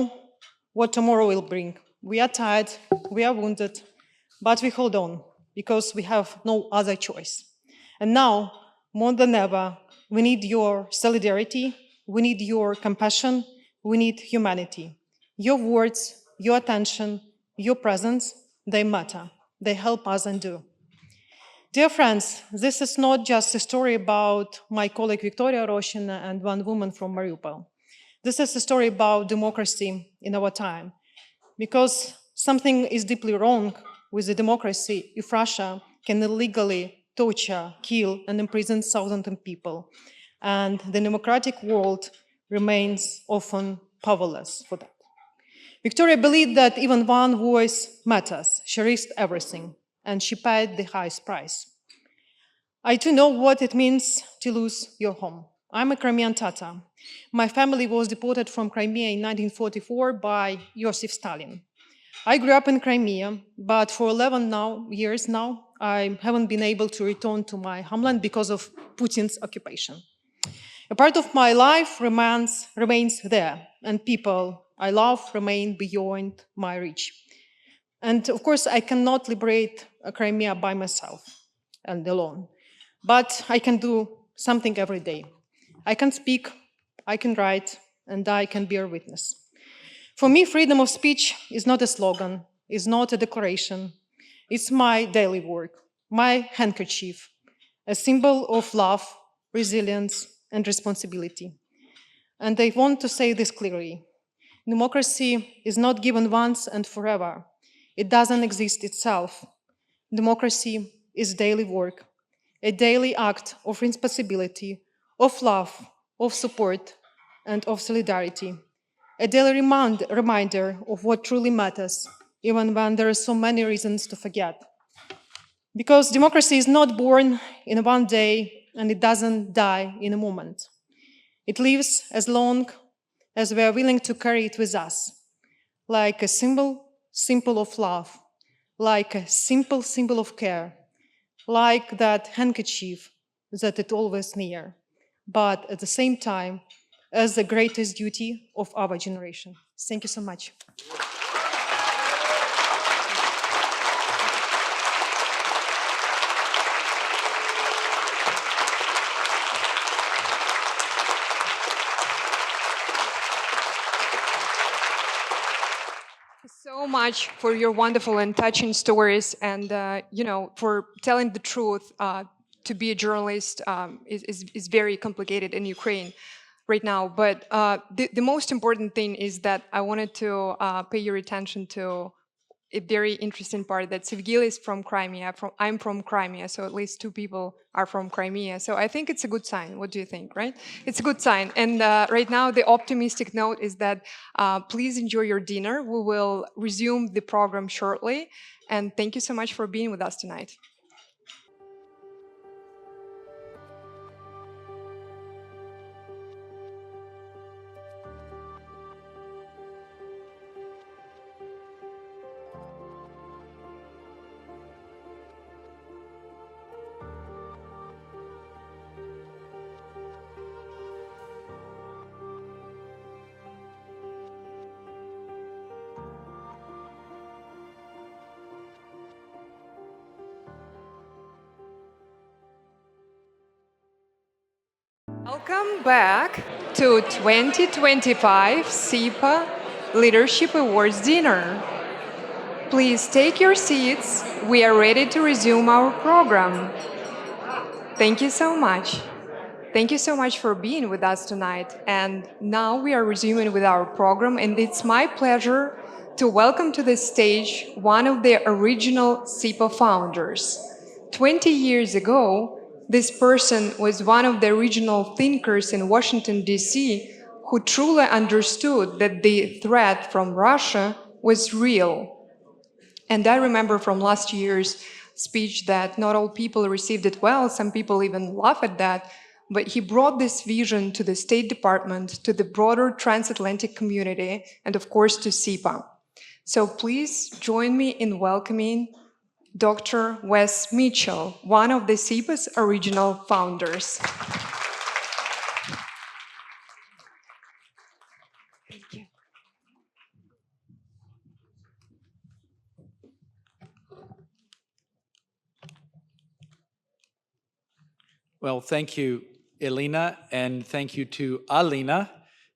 Speaker 10: what tomorrow will bring. We are tired, we are wounded, but we hold on because we have no other choice. And now, more than ever, we need your solidarity, we need your compassion, we need humanity. Your words, your attention, your presence, they matter. They help us endure. Dear friends, this is not just a story about my colleague Victoria Roshina and one woman from Mariupol. This is a story about democracy in our time, because something is deeply wrong with the democracy if Russia can illegally torture, kill, and imprison thousands of people, and the democratic world remains often powerless for that. Victoria believed that even one voice matters. She risked everything. and she paid the highest price. I too know what it means to lose your home. I'm a Crimean Tatar. My family was deported from Crimea in 1944 by Joseph Stalin. I grew up in Crimea, but for 11 years now, I haven't been able to return to my homeland because of Putin's occupation. A part of my life remains there, and people I love remain beyond my reach. And of course, I cannot liberate Crimea by myself and alone, but I can do something every day. I can speak, I can write, and I can bear witness. For me, freedom of speech is not a slogan, is not a declaration. It's my daily work, my handkerchief, a symbol of love, resilience, and responsibility. And I want to say this clearly. Democracy is not given once and forever. It doesn't exist itself. Democracy is daily work, a daily act of responsibility, of love, of support, and of solidarity. A daily reminder of what truly matters, even when there are so many reasons to forget. Because democracy is not born in one day and it doesn't die in a moment. It lives as long as we are willing to carry it with us, like a symbol of love, like a simple symbol of care, like that handkerchief that is always near, but at the same time, as the greatest duty of our generation. Thank you so much.
Speaker 1: So much for your wonderful and touching stories, and for telling the truth. To be a journalist is very complicated in Ukraine right now. But the most important thing is that I wanted to pay your attention to a very interesting part, that Sevgil is from Crimea. I'm from Crimea, so at least two people are from Crimea. So I think it's a good sign. What do you think, right? It's a good sign. And right now, the optimistic note is that please enjoy your dinner. We will resume the program shortly. And thank you so much for being with us tonight. Welcome back to 2025 CEPA Leadership Awards Dinner. Please take your seats. We are ready to resume our program. Thank you so much. Thank you so much for being with us tonight. And now we are resuming with our program, and it's my pleasure to welcome to the stage one of the original CEPA founders. 20 years ago, this person was one of the original thinkers in Washington, D.C., who truly understood that the threat from Russia was real. And I remember from last year's speech that not all people received it well. Some people even laugh at that. But he brought this vision to the State Department, to the broader transatlantic community, and of course to CEPA. So please join me in welcoming Dr. Wes Mitchell, one of the CEPA's original founders. Thank you.
Speaker 11: Well, thank you, Elena, and thank you to Alina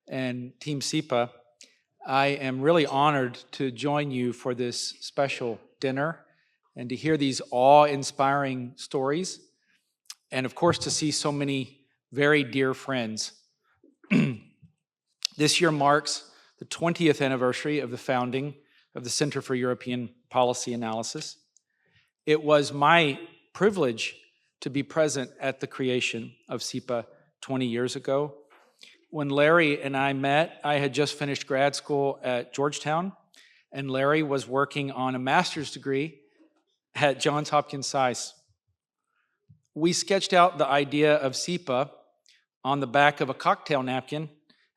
Speaker 11: and Team CEPA. I am really honored to join you for this special dinner and to hear these awe-inspiring stories, and of course to see so many very dear friends. This year marks the 20th anniversary of the founding of the Center for European Policy Analysis. It was my privilege to be present at the creation of CEPA 20 years ago. When Larry and I met, I had just finished grad school at Georgetown, and Larry was working on a master's degree at Johns Hopkins SAIS. We sketched out the idea of CEPA on the back of a cocktail napkin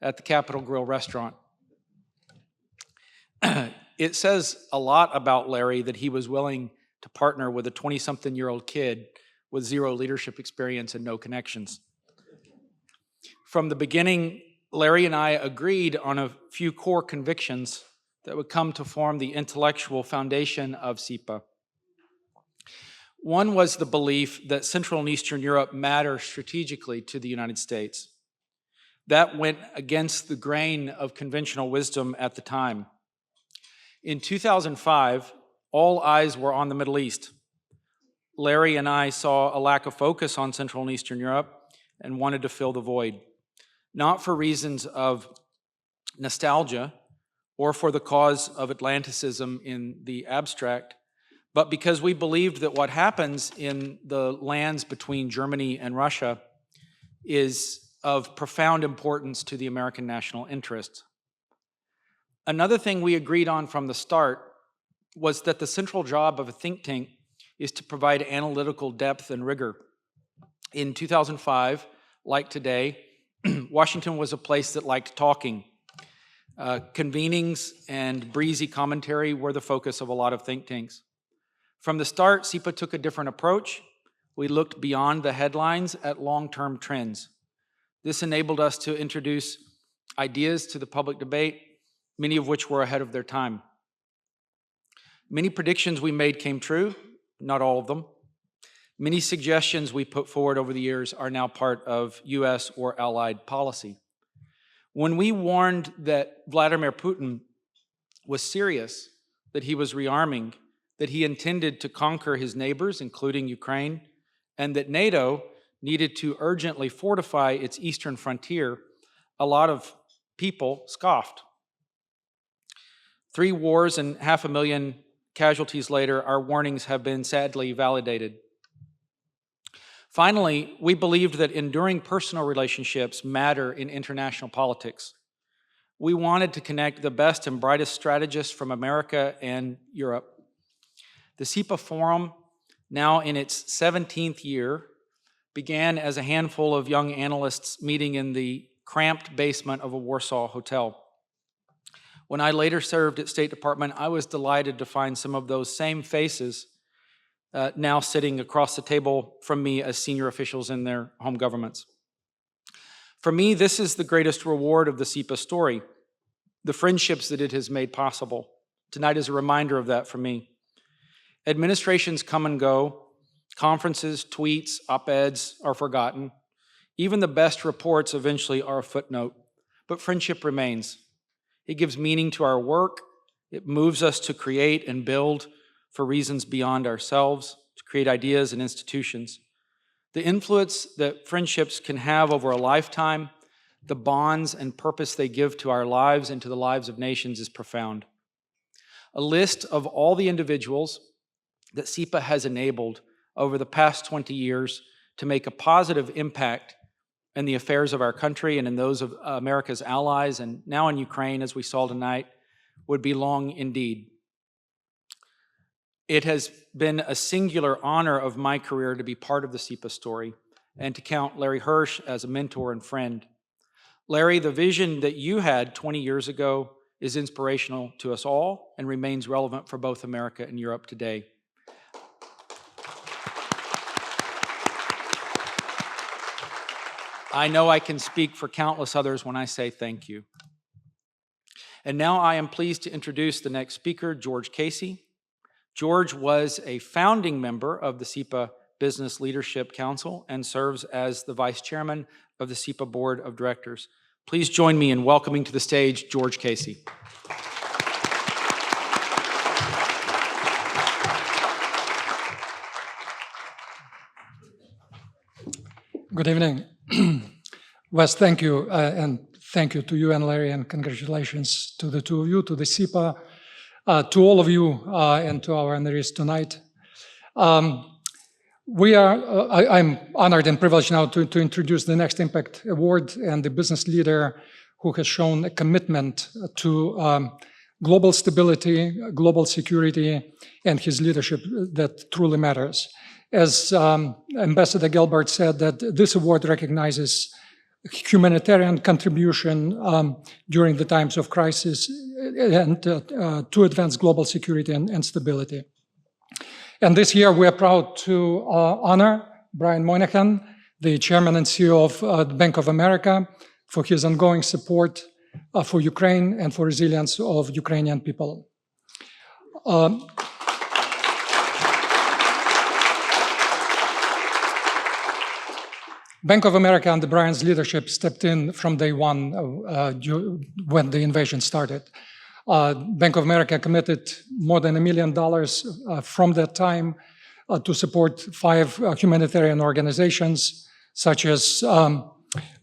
Speaker 11: at the Capitol Grill restaurant. It says a lot about Larry that he was willing to partner with a 20-something-year-old kid with zero leadership experience and no connections. From the beginning, Larry and I agreed on a few core convictions that would come to form the intellectual foundation of CEPA. One was the belief that Central and Eastern Europe matter strategically to the United States. That went against the grain of conventional wisdom at the time. In 2005, all eyes were on the Middle East. Larry and I saw a lack of focus on Central and Eastern Europe and wanted to fill the void, not for reasons of nostalgia or for the cause of Atlanticism in the abstract, but because we believed that what happens in the lands between Germany and Russia is of profound importance to the American national interest. Another thing we agreed on from the start was that the central job of a think tank is to provide analytical depth and rigor. In 2005, like today, Washington was a place that liked talking. Convenings and breezy commentary were the focus of a lot of think tanks. From the start, CEPA took a different approach. We looked beyond the headlines at long-term trends. This enabled us to introduce ideas to the public debate, many of which were ahead of their time. Many predictions we made came true, not all of them. Many suggestions we put forward over the years are now part of US or allied policy. When we warned that Vladimir Putin was serious, that he was rearming, that he intended to conquer his neighbors, including Ukraine, and that NATO needed to urgently fortify its eastern frontier, a lot of people scoffed. 3 wars and 500,000 casualties later, our warnings have been sadly validated. Finally, we believed that enduring personal relationships matter in international politics. We wanted to connect the best and brightest strategists from America and Europe. The CEPA Forum, now in its 17th year, began as a handful of young analysts meeting in the cramped basement of a Warsaw hotel. When I later served at State Department, I was delighted to find some of those same faces now sitting across the table from me as senior officials in their home governments. For me, this is the greatest reward of the CEPA story, the friendships that it has made possible. Tonight is a reminder of that for me. Administrations come and go, conferences, tweets, op-eds are forgotten. Even the best reports eventually are a footnote, but friendship remains. It gives meaning to our work. It moves us to create and build for reasons beyond ourselves, to create ideas and institutions. The influence that friendships can have over a lifetime, the bonds and purpose they give to our lives and to the lives of nations is profound. A list of all the individuals that CEPA has enabled over the past 20 years to make a positive impact in the affairs of our country and in those of America's allies, and now in Ukraine, as we saw tonight, would be long indeed. It has been a singular honor of my career to be part of the CEPA story and to count Larry Hirsch as a mentor and friend. Larry, the vision that you had 20 years ago is inspirational to us all and remains relevant for both America and Europe today. I know I can speak for countless others when I say thank you. And now I am pleased to introduce the next speaker, George Casey. George was a founding member of the CEPA Business Leadership Council and serves as the vice chairman of the CEPA Board of Directors. Please join me in welcoming to the stage George Casey.
Speaker 12: Good evening. Wes, thank you, and thank you to you and Larry, and congratulations to the two of you, to the CEPA, to all of you, and to our honorees tonight. I'm honored and privileged now to introduce the next Impact Award and the business leader who has shown a commitment to global stability, global security, and his leadership that truly matters. As Ambassador Gelbart said, that this award recognizes humanitarian contribution during the times of crisis and to advance global security and stability. And this year, we are proud to honor Brian Moynihan, the chairman and CEO of the Bank of America, for his ongoing support for Ukraine and for resilience of Ukrainian people. Bank of America under Brian's leadership stepped in from day one when the invasion started. Bank of America committed more than $1 million from that time to support 5 humanitarian organizations such as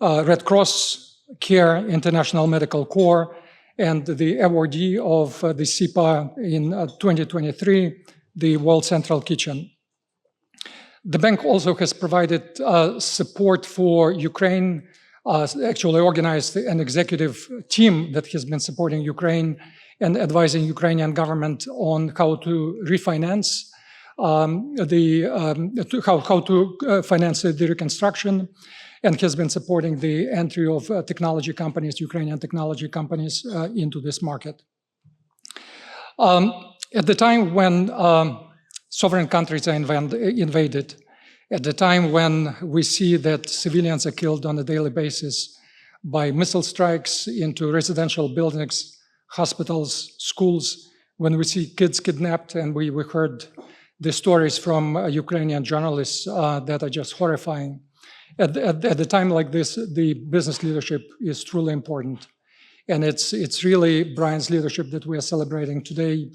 Speaker 12: Red Cross, CARE, International Medical Corps, and the awardee of the CEPA in 2023, the World Central Kitchen. The bank also has provided support for Ukraine, actually organized an executive team that has been supporting Ukraine and advising Ukrainian government on how to refinance how to finance the reconstruction, and has been supporting the entry of technology companies, Ukrainian technology companies, into this market. At the time when sovereign countries are invaded, at the time when we see that civilians are killed on a daily basis by missile strikes into residential buildings, hospitals, schools, when we see kids kidnapped, and we heard the stories from Ukrainian journalists that are just horrifying. At a time like this, the business leadership is truly important. And it's really Brian's leadership that we are celebrating today.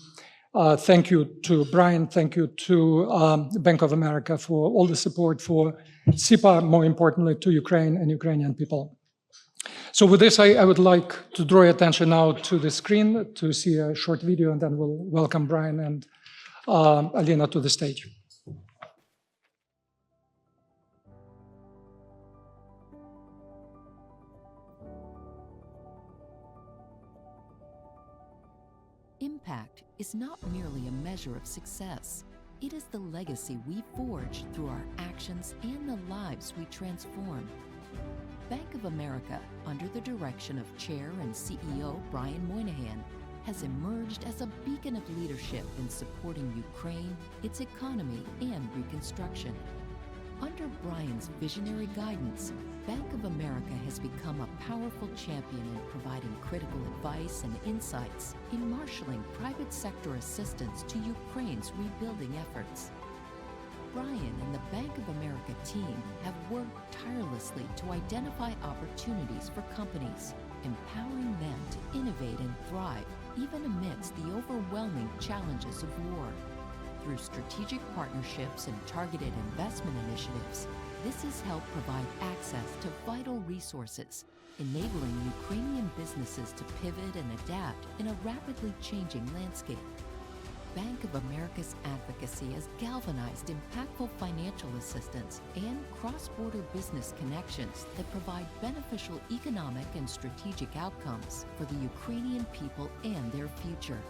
Speaker 12: Thank you to Brian, thank you to Bank of America for all the support for CEPA, more importantly to Ukraine and Ukrainian people. So with this, I would like to draw your attention now to the screen to see a short video, and then we'll welcome Brian and Alina to the stage.
Speaker 8: Impact is not merely a measure of success. It is the legacy we forge through our actions and the lives we transform. Bank of America, under the direction of Chair and CEO Brian Moynihan, has emerged as a beacon of leadership in supporting Ukraine, its economy, and reconstruction. Under Brian's visionary guidance, Bank of America has become a powerful champion in providing critical advice and insights in marshaling private sector assistance to Ukraine's rebuilding efforts. Brian and the Bank of America team have worked tirelessly to identify opportunities for companies, empowering them to innovate and thrive even amidst the overwhelming challenges of war. Through strategic partnerships and targeted investment initiatives, this has helped provide access to vital resources, enabling Ukrainian businesses to pivot and adapt in a rapidly changing landscape. Bank of America's advocacy has galvanized impactful financial assistance and cross-border business connections that provide beneficial economic and strategic outcomes for the Ukrainian people and their future.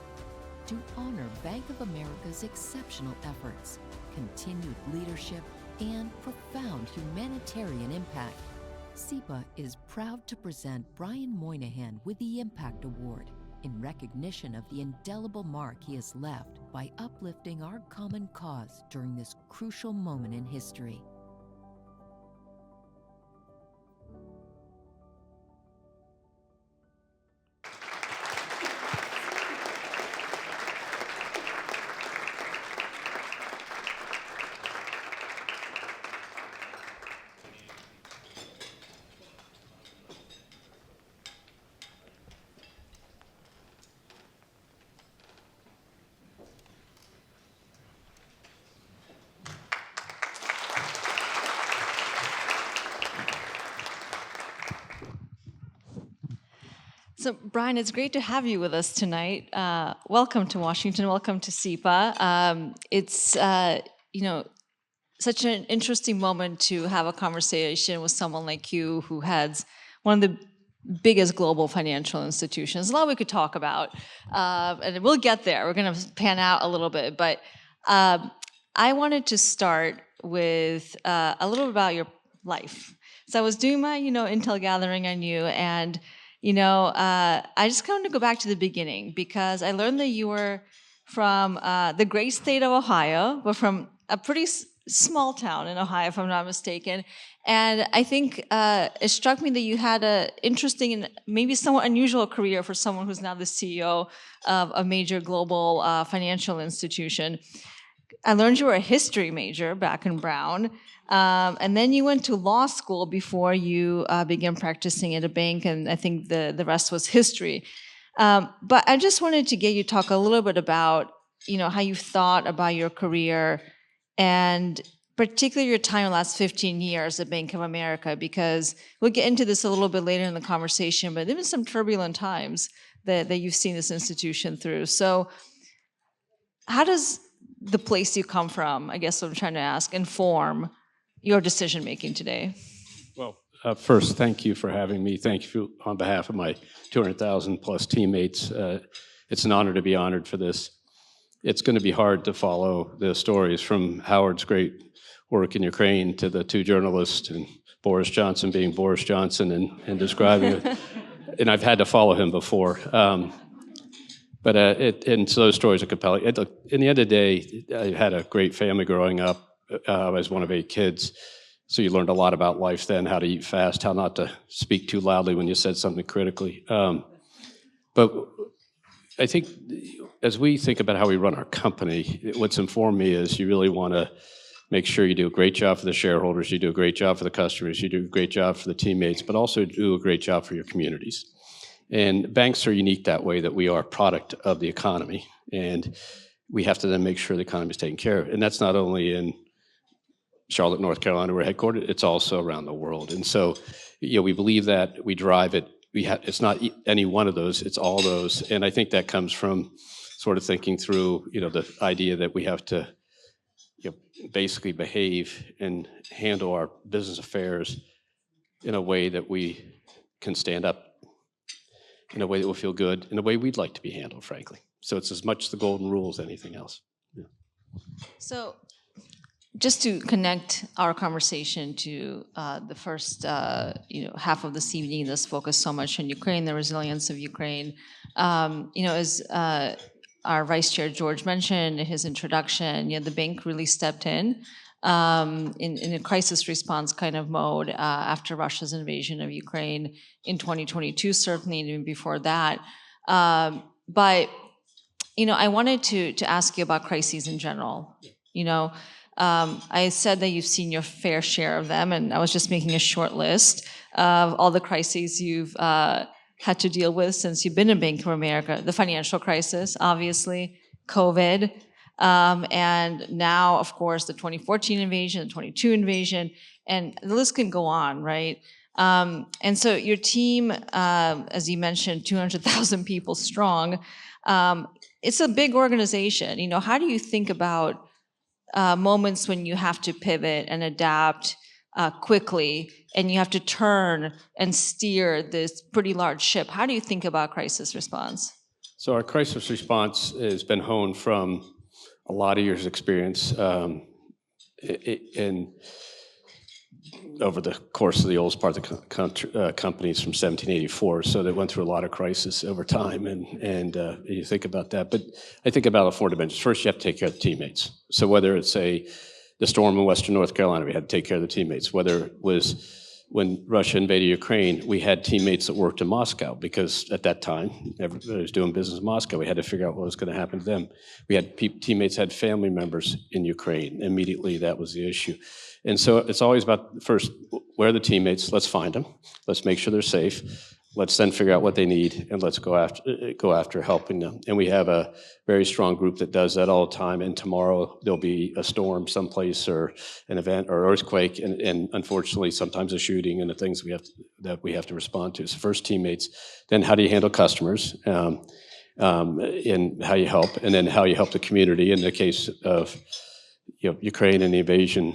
Speaker 8: To honor Bank of America's exceptional efforts, continued leadership, and profound humanitarian impact, CEPA is proud to present Brian Moynihan with the Impact Award in recognition of the indelible mark he has left by uplifting our common cause during this crucial moment in history.
Speaker 2: So, Brian, it's great to have you with us tonight. Welcome to Washington. Welcome to CEPA. It's such an interesting moment to have a conversation with someone like you, who has one of the biggest global financial institutions. A lot we could talk about, and we'll get there. We're going to pan out a little bit, but I wanted to start with a little bit about your life. So I was doing my, intel gathering on you, and I just wanted to go back to the beginning because I learned that you were from the great state of Ohio, but from a pretty small town in Ohio, if I'm not mistaken. And I think it struck me that you had an interesting and maybe somewhat unusual career for someone who's now the CEO of a major global financial institution. I learned you were a history major back in Brown, and then you went to law school before you began practicing at a bank, and I think the rest was history. But I just wanted to get you to talk a little bit about, how you thought about your career, and particularly your time in the last 15 years at Bank of America, because we'll get into this a little bit later in the conversation, but there have been some turbulent times that you've seen this institution through. So how does the place you come from, I guess what I'm trying to ask, inform your decision-making today?
Speaker 13: Well, first, thank you for having me. Thank you on behalf of my 200,000 plus teammates. It's an honor to be honored for this. It's going to be hard to follow the stories from Howard's great work in Ukraine to the two journalists and Boris Johnson being Boris Johnson and describing it. And I've had to follow him before. And so those stories are compelling. In the end of the day, I had a great family growing up. I was one of 8 kids. So you learned a lot about life then, how to eat fast, how not to speak too loudly when you said something critically. But I think as we think about how we run our company, what's informed me is you really want to make sure you do a great job for the shareholders, you do a great job for the customers, you do a great job for the teammates, but also do a great job for your communities. And banks are unique that way, that we are a product of the economy, and we have to then make sure the economy is taken care of. And that's not only in Charlotte, North Carolina, we're headquartered, it's also around the world. And so, we believe that, we drive it. It's not any one of those, it's all those. And I think that comes from sort of thinking through, the idea that we have to basically behave and handle our business affairs in a way that we can stand up, in a way that will feel good, in a way we'd like to be handled, frankly. So it's as much the golden rule as anything else. Yeah.
Speaker 2: So just to connect our conversation to the first half of this evening that's focused so much on Ukraine, the resilience of Ukraine, as our Vice Chair George mentioned in his introduction, the bank really stepped in a crisis response kind of mode after Russia's invasion of Ukraine in 2022, certainly even before that. But I wanted to ask you about crises in general. I said that you've seen your fair share of them, and I was just making a short list of all the crises you've had to deal with since you've been in Bank of America. The financial crisis, obviously, COVID, and now, of course, the 2014 invasion, the 22 invasion, and the list can go on, right? And so your team, as you mentioned, 200,000 people strong, it's a big organization. How do you think about moments when you have to pivot and adapt quickly, and you have to turn and steer this pretty large ship? How do you think about crisis response?
Speaker 13: So our crisis response has been honed from a lot of years' experience in over the course of the oldest part of the companies from 1784. So they went through a lot of crisis over time, and you think about that. But I think about it 4 dimensions. First, you have to take care of the teammates. So whether it's the storm in Western North Carolina, we had to take care of the teammates. Whether it was when Russia invaded Ukraine, we had teammates that worked in Moscow, because at that time, everybody was doing business in Moscow. We had to figure out what was going to happen to them. We had teammates had family members in Ukraine. Immediately, that was the issue. And so it's always about, first, where are the teammates? Let's find them. Let's make sure they're safe. Let's then figure out what they need, and let's go after helping them. And we have a very strong group that does that all the time. And tomorrow there'll be a storm someplace, or an event, or earthquake, and unfortunately sometimes a shooting, and the things that we have to respond to. So first, teammates. Then how do you handle customers, and how you help, and then how you help the community. In the case of Ukraine and the invasion,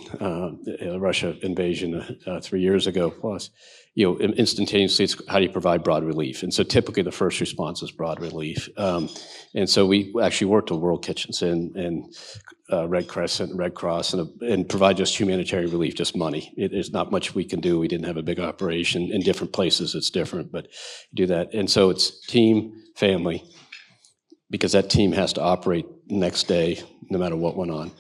Speaker 13: Russia invasion 3 years ago plus, instantaneously, it's how do you provide broad relief? And so typically the first response is broad relief. And so we actually worked with World Kitchens and Red Crescent and Red Cross and provide just humanitarian relief, just money. There's not much we can do. We didn't have a big operation. In different places, it's different, but do that. And so it's team, family, because that team has to operate the next day, no matter what went on.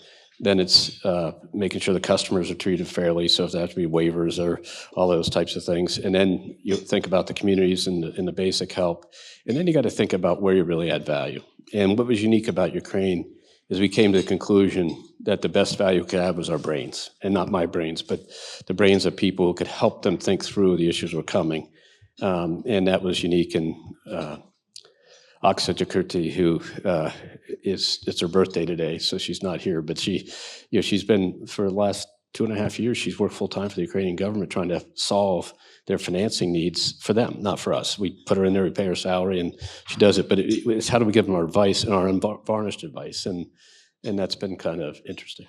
Speaker 13: Then it's making sure the customers are treated fairly, so if there have to be waivers or all those types of things. And then you think about the communities and the basic help. And then you got to think about where you really add value. And what was unique about Ukraine is we came to the conclusion that the best value we could have was our brains, and not my brains, but the brains of people who could help them think through the issues were coming. And that was unique in Aksa Jakurti, who it's her birthday today, so she's not here, but she's been, for the last 2.5 years, she's worked full time for the Ukrainian government trying to solve their financing needs for them, not for us. We put her in there, we pay her salary, and she does it, but it's how do we give them our advice and our unvarnished advice, and that's been kind of interesting.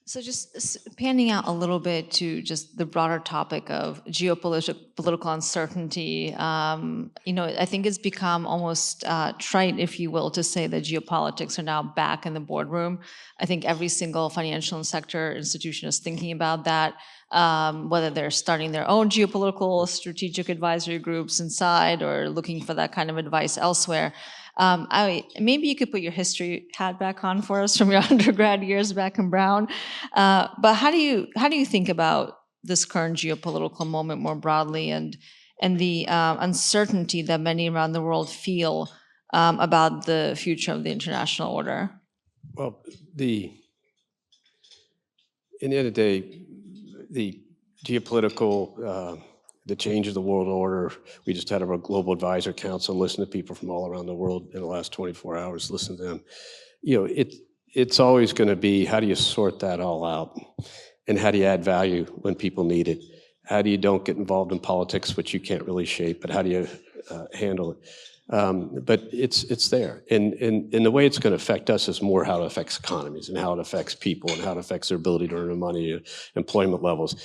Speaker 14: So just panning out a little bit to just the broader topic of geopolitical uncertainty, I think it's become almost trite, if you will, to say that geopolitics are now back in the boardroom. I think every single financial sector institution is thinking about that, whether they're starting their own geopolitical strategic advisory groups inside or looking for that kind of advice elsewhere. Maybe you could put your history hat back on for us from your undergrad years back in Brown. But how do you think about this current geopolitical moment more broadly and the uncertainty that many around the world feel about the future of the international order?
Speaker 13: Well, in the end of the day, the geopolitical the change of the world order. We just had our global advisor council, listen to people from all around the world in the last 24 hours, listen to them. It's always going to be, how do you sort that all out? And how do you add value when people need it? How do you don't get involved in politics, which you can't really shape, but how do you handle it? But it's there. And the way it's going to affect us is more how it affects economies and how it affects people and how it affects their ability to earn money, employment levels.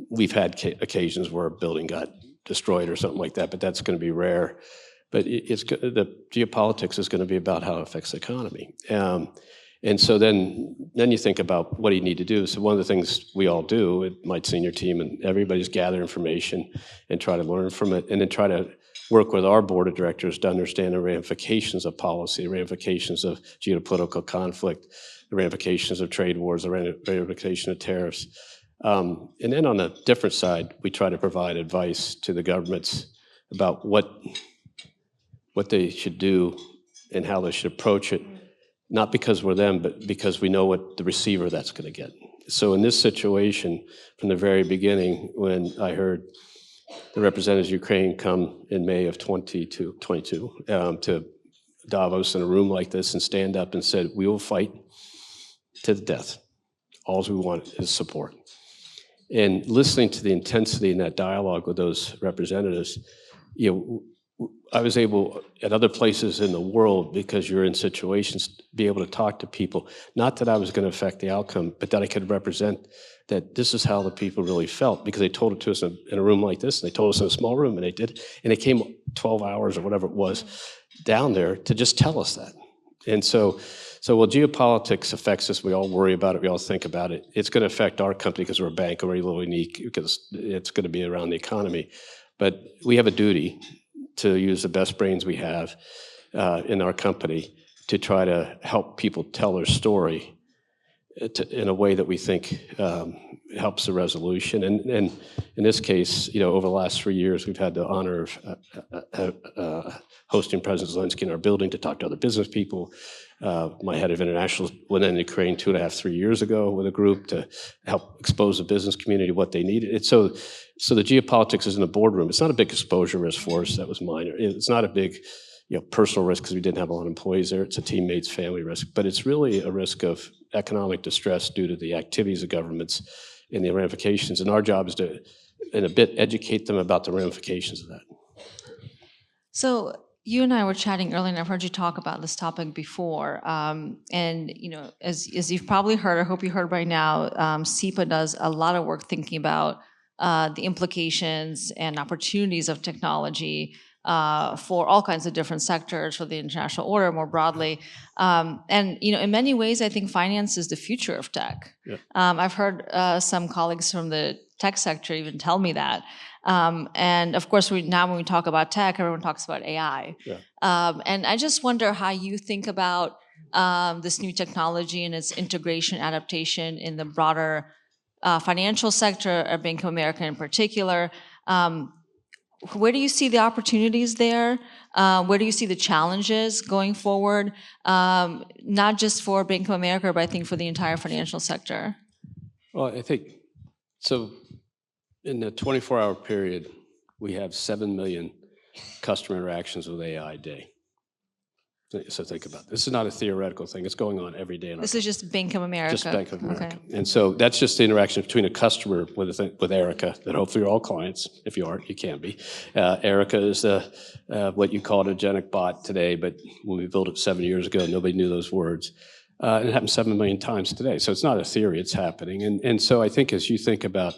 Speaker 13: We've had occasions where a building got destroyed or something like that, but that's going to be rare. But the geopolitics is going to be about how it affects the economy. And so then you think about what do you need to do. So one of the things we all do at my senior team, and everybody's gather information and try to learn from it, and then try to work with our board of directors to understand the ramifications of policy, the ramifications of geopolitical conflict, the ramifications of trade wars, the ramifications of tariffs. And then on the different side, we try to provide advice to the governments about what they should do and how they should approach it, not because we're them, but because we know what the receiver that's going to get. So in this situation, from the very beginning, when I heard the representatives of Ukraine come in May of 22 to Davos in a room like this and stand up and said, we will fight to the death. All we want is support. And listening to the intensity in that dialogue with those representatives, I was able, at other places in the world, because you're in situations, to be able to talk to people, not that I was going to affect the outcome, but that I could represent that this is how the people really felt, because they told it to us in a room like this, and they told us in a small room, and they did, and they came 12 hours or whatever it was down there to just tell us that. And so while geopolitics affects us, we all worry about it, we all think about it, it's going to affect our company because we're a bank, we're a little unique, because it's going to be around the economy. But we have a duty to use the best brains we have in our company to try to help people tell their story in a way that we think helps the resolution. And in this case, over the last 3 years, we've had the honor of hosting President Zelensky in our building to talk to other business people. My head of internationals went in Ukraine 2.5, 3 years ago with a group to help expose the business community what they needed. So the geopolitics is in the boardroom. It's not a big exposure risk for us. That was minor. It's not a big personal risk because we didn't have a lot of employees there. It's a teammates, family risk. But it's really a risk of economic distress due to the activities of governments and the ramifications. And our job is to, in a bit, educate them about the ramifications of that.
Speaker 14: So, you and I were chatting earlier, and I've heard you talk about this topic before. And as you've probably heard, I hope you heard by now, CEPA does a lot of work thinking about the implications and opportunities of technology for all kinds of different sectors, for the international order more broadly. And in many ways, I think finance is the future of tech.
Speaker 13: Yeah.
Speaker 14: I've heard some colleagues from the tech sector even tell me that. And of course, now when we talk about tech, everyone talks about AI.
Speaker 13: Yeah.
Speaker 14: And I just wonder how you think about this new technology and its integration, adaptation in the broader financial sector, of Bank of America in particular. Where do you see the opportunities there? Where do you see the challenges going forward? Not just for Bank of America, but I think for the entire financial sector.
Speaker 13: Well, I think, so in the 24-hour period, we have 7 million customer interactions with AI a day. So think about it. This is not a theoretical thing. It's going on every day.
Speaker 14: This is just Bank of America.
Speaker 13: Just Bank of America.
Speaker 14: Okay.
Speaker 13: And so that's just the interaction between a customer with Erica, that hopefully you're all clients. If you aren't, you can be. Erica is what you call a agentic bot today, but when we built it 7 years ago, nobody knew those words. And it happened 7 million times today. So it's not a theory, it's happening. And so I think as you think about,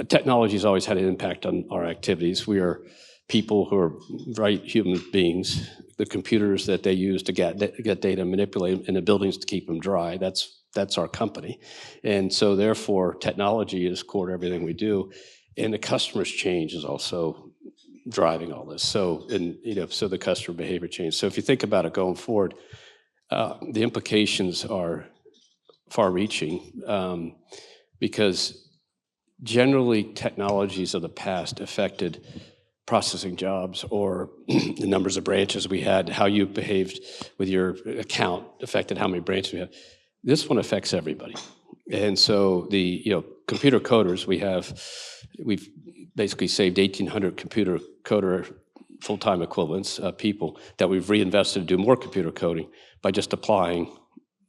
Speaker 13: technology has always had an impact on our activities. We are people who are right human beings. The computers that they use to get data and manipulate them, and the buildings to keep them dry, that's our company. And so therefore, technology is core to everything we do. And the customer's change is also driving all this. So, so the customer behavior change. So if you think about it going forward, the implications are far-reaching because generally technologies of the past affected processing jobs or the numbers of branches we had, how you behaved with your account affected how many branches we have. This one affects everybody. And so the computer coders, we've basically saved 1,800 computer coder full-time equivalents, people that we've reinvested to do more computer coding by just applying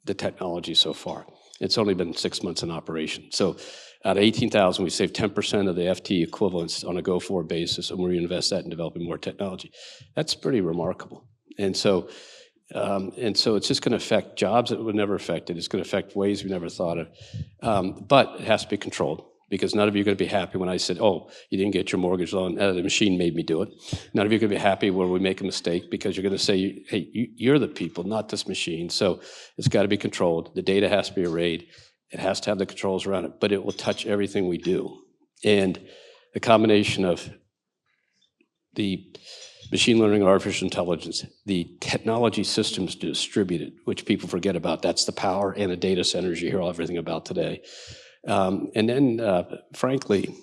Speaker 13: the technology so far. It's only been 6 months in operation. So out of 18,000, we saved 10% of the FTE equivalents on a go-forward basis, and we reinvest that in developing more technology. That's pretty remarkable. And so it's just going to affect jobs that were never affected. It's going to affect ways we never thought of. But it has to be controlled, because none of you are going to be happy when I said, oh, you didn't get your mortgage loan, the machine made me do it. None of you are going to be happy when we make a mistake, because you're going to say, hey, you're the people, not this machine. So it's got to be controlled. The data has to be arrayed. It has to have the controls around it, but it will touch everything we do. And the combination of the machine learning and artificial intelligence, the technology systems distributed, which people forget about, that's the power and the data centers you hear everything about today. And then, frankly,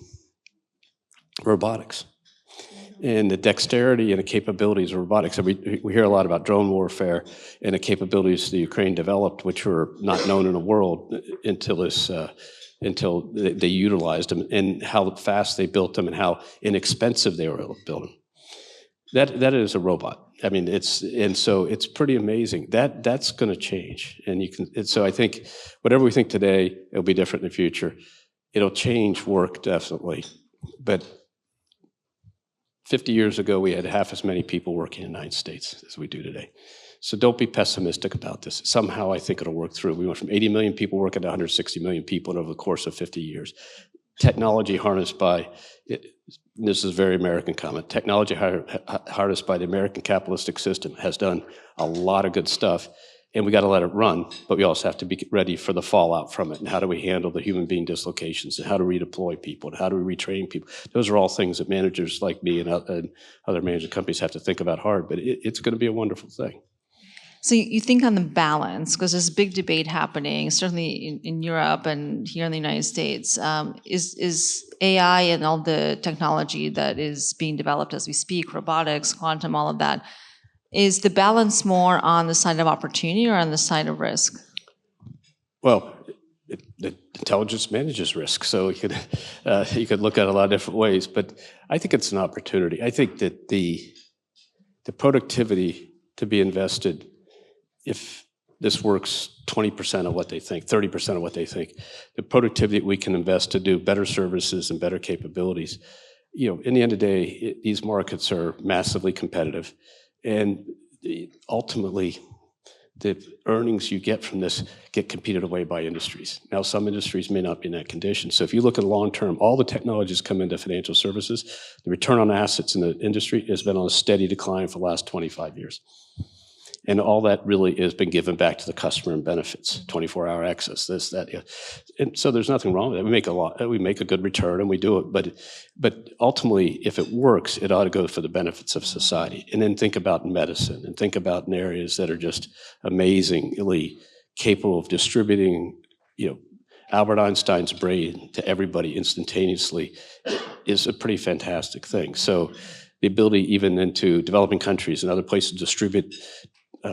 Speaker 13: robotics. And the dexterity and the capabilities of robotics. So we hear a lot about drone warfare and the capabilities the Ukraine developed, which were not known in the world until they utilized them, and how fast they built them and how inexpensive they were able to build them. That is a robot. I mean, so it's pretty amazing. That's going to change, so I think whatever we think today, it'll be different in the future. It'll change work definitely, but 50 years ago, we had half as many people working in the United States as we do today. So don't be pessimistic about this. Somehow I think it'll work through. We went from 80 million people working to 160 million people over the course of 50 years. Technology harnessed by, this is a very American comment, technology harnessed by the American capitalistic system has done a lot of good stuff, and we got to let it run, but we also have to be ready for the fallout from it. And how do we handle the human being dislocations, and how to redeploy people, and how do we retrain people? Those are all things that managers like me and other management companies have to think about hard, but it's going to be a wonderful thing.
Speaker 14: So you think on the balance, because there's a big debate happening, certainly in Europe and here in the United States, is AI and all the technology that is being developed as we speak, robotics, quantum, all of that, is the balance more on the side of opportunity or on the side of risk?
Speaker 13: Well, the intelligence manages risk, so you could look at it a lot of different ways, but I think it's an opportunity. I think that the productivity to be invested, if this works 20% of what they think, 30% of what they think, the productivity we can invest to do better services and better capabilities, in the end of the day, these markets are massively competitive. And ultimately, the earnings you get from this get competed away by industries. Now, some industries may not be in that condition. So if you look at long term, all the technologies come into financial services, the return on assets in the industry has been on a steady decline for the last 25 years. And all that really has been given back to the customer in benefits, 24-hour access, this, that. Yeah. And so there's nothing wrong with it. We make a good return and we do it. But ultimately, if it works, it ought to go for the benefits of society. And then think about medicine and think about in areas that are just amazingly capable of distributing, Albert Einstein's brain to everybody instantaneously is a pretty fantastic thing. So the ability even into developing countries and other places to distribute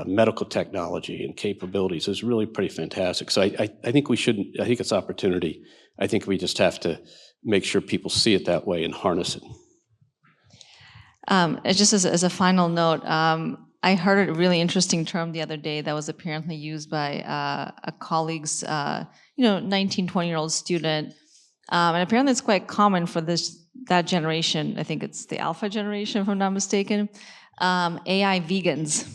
Speaker 13: medical technology and capabilities is really pretty fantastic. So I think we shouldn't, I think it's opportunity. I think we just have to make sure people see it that way and harness it.
Speaker 14: Just as a final note, I heard a really interesting term the other day that was apparently used by a colleague's, 19, 20-year-old student. And apparently it's quite common for that generation. I think it's the alpha generation, if I'm not mistaken. AI vegans.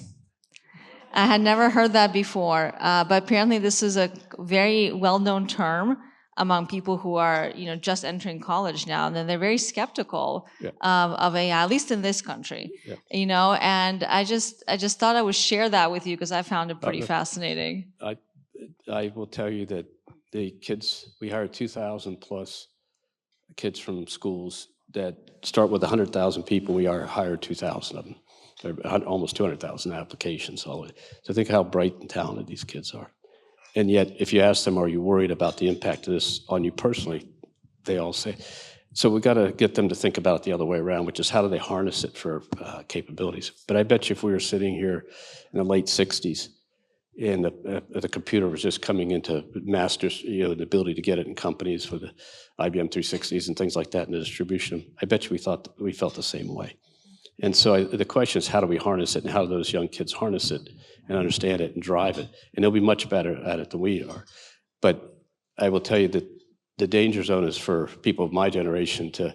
Speaker 14: I had never heard that before, but apparently this is a very well-known term among people who are, just entering college now, and then they're very skeptical of AI, at least in this country, And I just thought I would share that with you because I found it pretty fascinating.
Speaker 13: I will tell you that the kids, we hired 2,000 plus kids from schools that start with 100,000 people. We hired 2,000 of them. There are almost 200,000 applications. So think how bright and talented these kids are. And yet, if you ask them, are you worried about the impact of this on you personally? They all say. So we've got to get them to think about it the other way around, which is how do they harness it for capabilities. But I bet you if we were sitting here in the late 60s and the computer was just coming into masters, the ability to get it in companies for the IBM 360s and things like that in the distribution, I bet you we felt the same way. And so the question is, how do we harness it, and how do those young kids harness it and understand it and drive it? And they'll be much better at it than we are. But I will tell you that the danger zone is for people of my generation to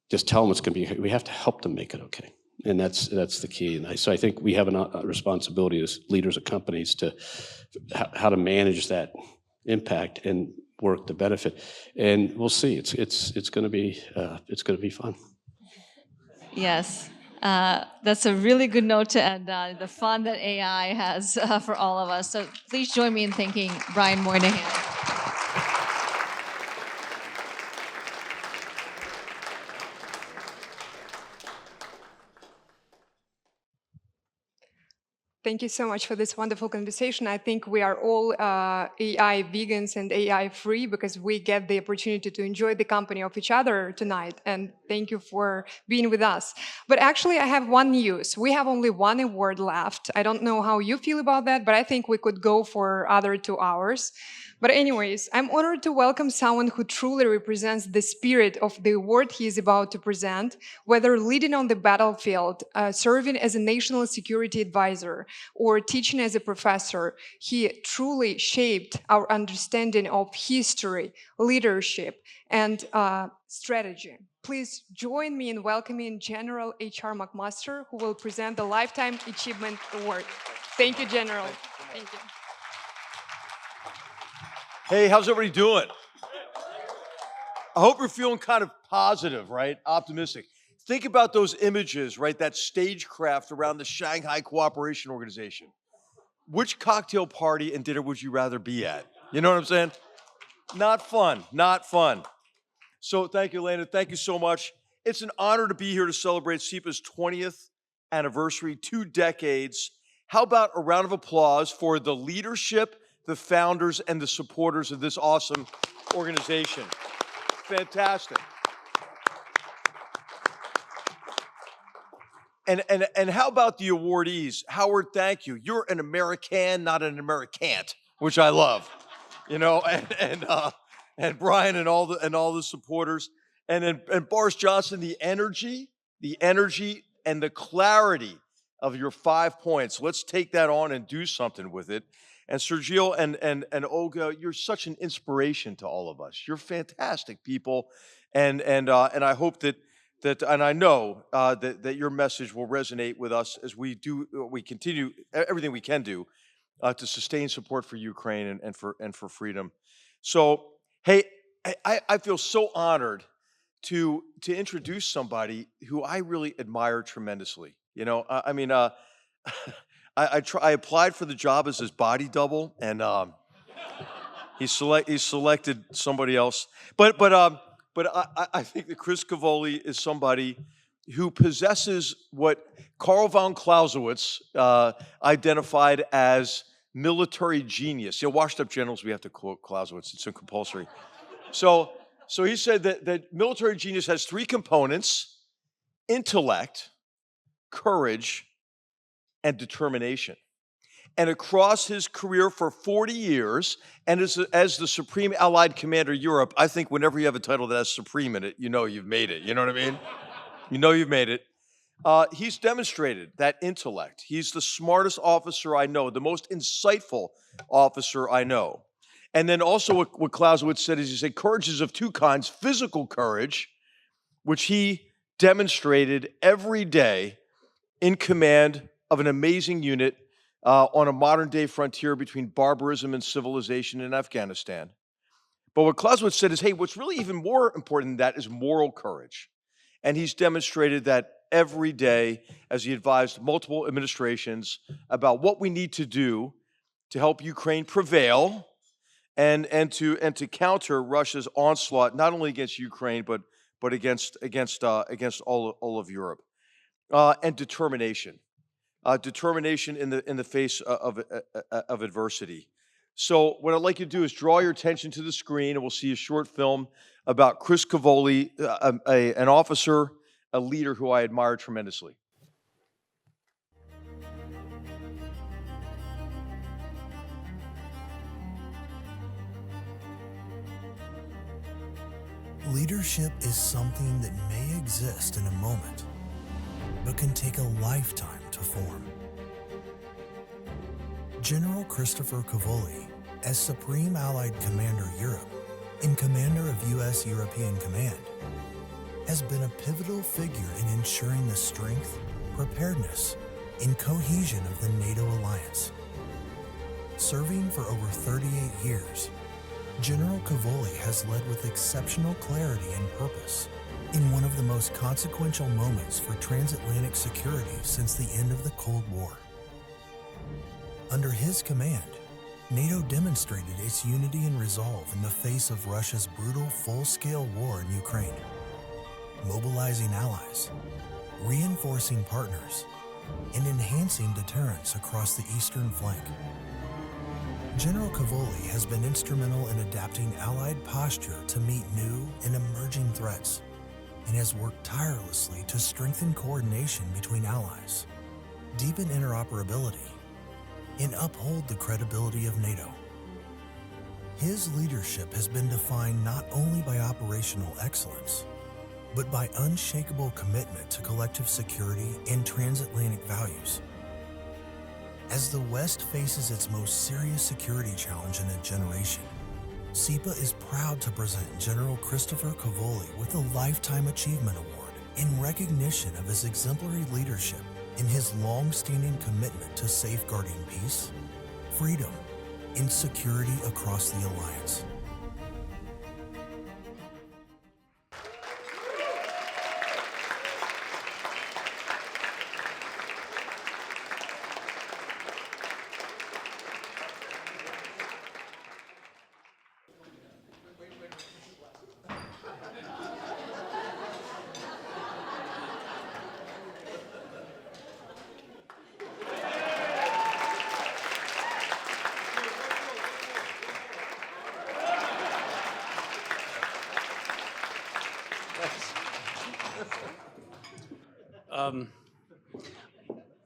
Speaker 13: just tell them it's going to be, we have to help them make it okay. And that's the key. And so I think we have a responsibility as leaders of companies to how to manage that impact and work the benefit. And we'll see. It's going to be fun.
Speaker 14: Yes. That's a really good note to end on, the fun that AI has for all of us. So please join me in thanking Brian Moynihan.
Speaker 1: Thank you so much for this wonderful conversation. I think we are all AI vegans and AI free because we get the opportunity to enjoy the company of each other tonight. And thank you for being with us. But actually, I have one news. We have only one award left. I don't know how you feel about that, but I think we could go for other 2 hours. But anyways, I'm honored to welcome someone who truly represents the spirit of the award he is about to present, whether leading on the battlefield, serving as a national security advisor, or teaching as a professor. He truly shaped our understanding of history, leadership, and strategy. Please join me in welcoming General H.R. McMaster, who will present the Lifetime Achievement Award. Thank you, General. Thank you.
Speaker 15: Hey, how's everybody doing? I hope you're feeling kind of positive, right? Optimistic. Think about those images, right? That stagecraft around the Shanghai Cooperation Organization. Which cocktail party and dinner would you rather be at? You know what I'm saying? Not fun, not fun. So thank you, Elena. Thank you so much. It's an honor to be here to celebrate CEPA's 20th anniversary, 2 decades. How about a round of applause for the leadership, the founders, and the supporters of this awesome organization. Fantastic. And how about the awardees? Howard, thank you. You're an American, not an Americant, which I love. And Brian and all the supporters. And Boris Johnson, the energy and the clarity of your 5 points. Let's take that on and do something with it. And Sergio and Olga, you're such an inspiration to all of us. You're fantastic people, and I hope that and I know that your message will resonate with us as we continue everything we can do to sustain support for Ukraine and for freedom. So, hey, I feel so honored to introduce somebody who I really admire tremendously. You know, I applied for the job as his body double, and he selected somebody else. But I think that Chris Cavoli is somebody who possesses what Karl von Clausewitz identified as military genius. You know, washed up generals, we have to quote Clausewitz, it's compulsory. So he said that military genius has three components: intellect, courage, and determination. And across his career for 40 years, and as the Supreme Allied Commander Europe, I think whenever you have a title that has Supreme in it, you know you've made it. You know what I mean? You know you've made it. He's demonstrated that intellect. He's the smartest officer I know, the most insightful officer I know. And then also what Clausewitz said is he said courage is of two kinds: physical courage, which he demonstrated every day in command of an amazing unit on a modern-day frontier between barbarism and civilization in Afghanistan. But what Clausewitz said is, hey, what's really even more important than that is moral courage. And he's demonstrated that every day as he advised multiple administrations about what we need to do to help Ukraine prevail and to counter Russia's onslaught, not only against Ukraine, but against all of Europe. And determination. Determination in the face of adversity. So what I'd like you to do is draw your attention to the screen, and we'll see a short film about Chris Cavoli, an officer, a leader who I admire tremendously.
Speaker 5: Leadership is something that may exist in a moment, but can take a lifetime to form. General Christopher Cavoli, as Supreme Allied Commander Europe and Commander of U.S. European Command, has been a pivotal figure in ensuring the strength, preparedness, and cohesion of the NATO alliance. Serving for over 38 years, General Cavoli has led with exceptional clarity and purpose in one of the most consequential moments for transatlantic security since the end of the Cold War. Under his command, NATO demonstrated its unity and resolve in the face of Russia's brutal full-scale war in Ukraine, mobilizing allies, reinforcing partners, and enhancing deterrence across the eastern flank. General Cavoli has been instrumental in adapting Allied posture to meet new and emerging threats, and has worked tirelessly to strengthen coordination between allies, deepen interoperability, and uphold the credibility of NATO. His leadership has been defined not only by operational excellence, but by unshakable commitment to collective security and transatlantic values. As the West faces its most serious security challenge in a generation, CEPA is proud to present General Christopher Cavoli with the Lifetime Achievement Award in recognition of his exemplary leadership and his long-standing commitment to safeguarding peace, freedom, and security across the alliance.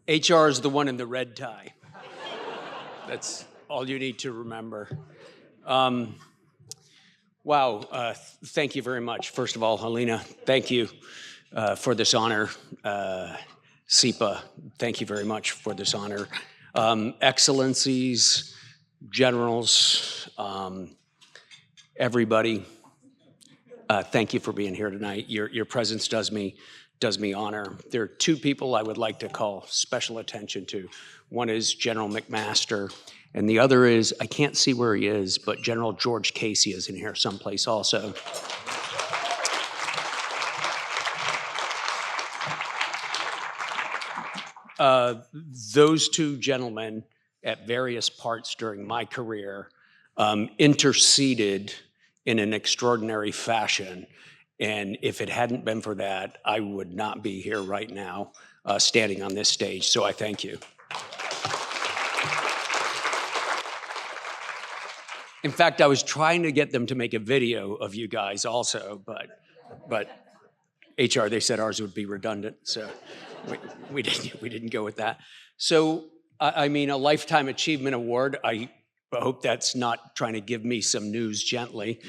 Speaker 16: HR is the one in the red tie. That's all you need to remember. Wow, thank you very much. First of all, Alina, thank you for this honor. CEPA, thank you very much for this honor. Excellencies, generals, everybody, Thank you for being here tonight. Your presence does me honor. There are two people I would like to call special attention to. One is General McMaster, and the other is, I can't see where he is, but General George Casey is in here someplace also. Those two gentlemen at various parts during my career interceded in an extraordinary fashion. And if it hadn't been for that, I would not be here right now standing on this stage. So I thank you. In fact, I was trying to get them to make a video of you guys also, but HR, they said ours would be redundant. So we didn't go with that. So, I mean, a Lifetime Achievement Award, I hope that's not trying to give me some news gently.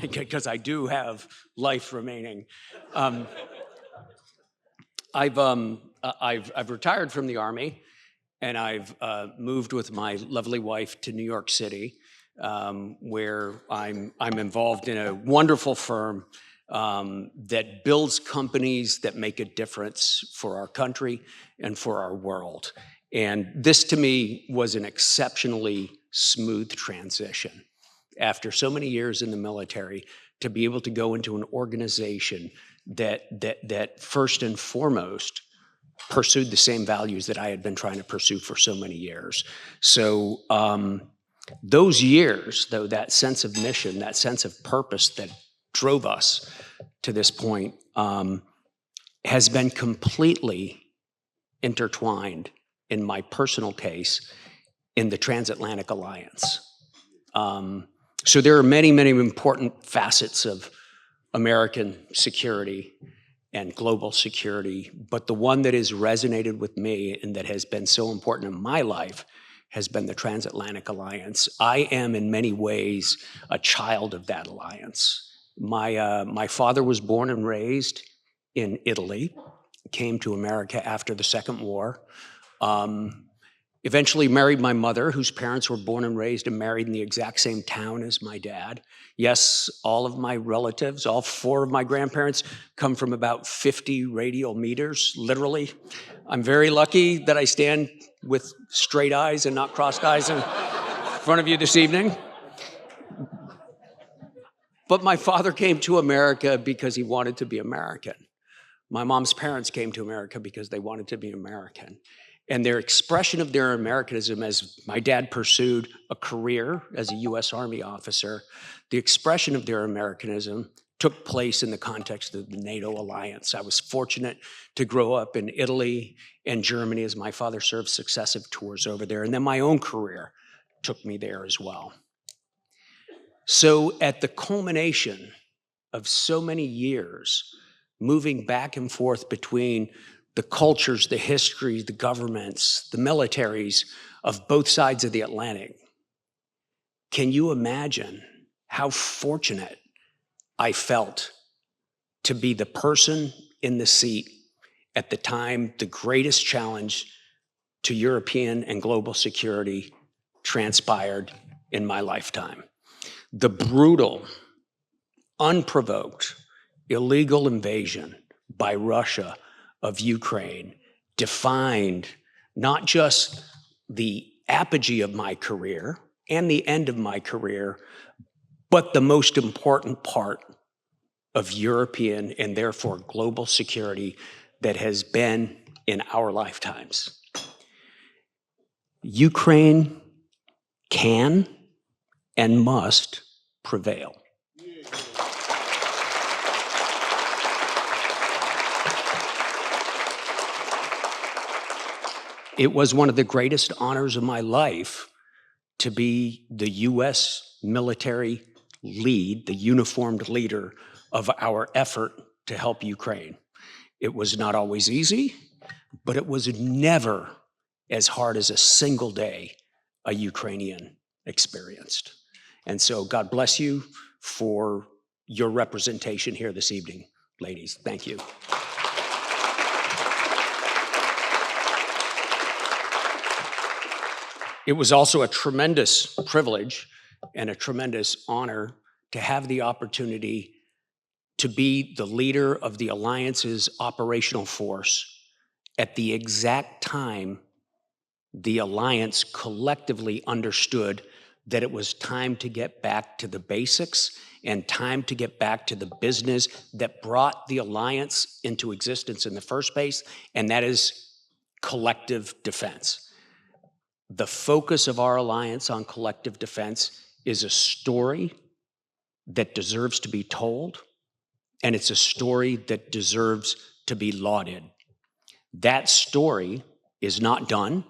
Speaker 16: Because I do have life remaining. I've retired from the Army, and I've moved with my lovely wife to New York City, where I'm involved in a wonderful firm that builds companies that make a difference for our country and for our world. And this, to me, was an exceptionally smooth transition. After so many years in the military, to be able to go into an organization that first and foremost pursued the same values that I had been trying to pursue for so many years. So those years, though, that sense of mission, that sense of purpose that drove us to this point has been completely intertwined in my personal case in the transatlantic alliance. So there are many, many important facets of American security and global security, but the one that has resonated with me and that has been so important in my life has been the transatlantic alliance. I am in many ways a child of that alliance. My father was born and raised in Italy, came to America after the Second War. Eventually married my mother, whose parents were born and raised and married in the exact same town as my dad. Yes, all of my relatives, all four of my grandparents come from about 50 radial meters, literally. I'm very lucky that I stand with straight eyes and not crossed eyes in front of you this evening. But my father came to America because he wanted to be American. My mom's parents came to America because they wanted to be American. And their expression of their Americanism, as my dad pursued a career as a U.S. Army officer, the expression of their Americanism took place in the context of the NATO alliance. I was fortunate to grow up in Italy and Germany as my father served successive tours over there. And then my own career took me there as well. So at the culmination of so many years, moving back and forth between the cultures, the histories, the governments, the militaries of both sides of the Atlantic, can you imagine how fortunate I felt to be the person in the seat at the time the greatest challenge to European and global security transpired in my lifetime? The brutal, unprovoked, illegal invasion by Russia of Ukraine defined not just the apogee of my career and the end of my career, but the most important part of European and therefore global security that has been in our lifetimes. Ukraine can and must prevail. It was one of the greatest honors of my life to be the U.S. military lead, the uniformed leader of our effort to help Ukraine. It was not always easy, but it was never as hard as a single day a Ukrainian experienced. And so God bless you for your representation here this evening, ladies. Thank you. It was also a tremendous privilege and a tremendous honor to have the opportunity to be the leader of the Alliance's operational force at the exact time the Alliance collectively understood that it was time to get back to the basics and time to get back to the business that brought the Alliance into existence in the first place, and that is collective defense. The focus of our Alliance on collective defense is a story that deserves to be told, and it's a story that deserves to be lauded. That story is not done.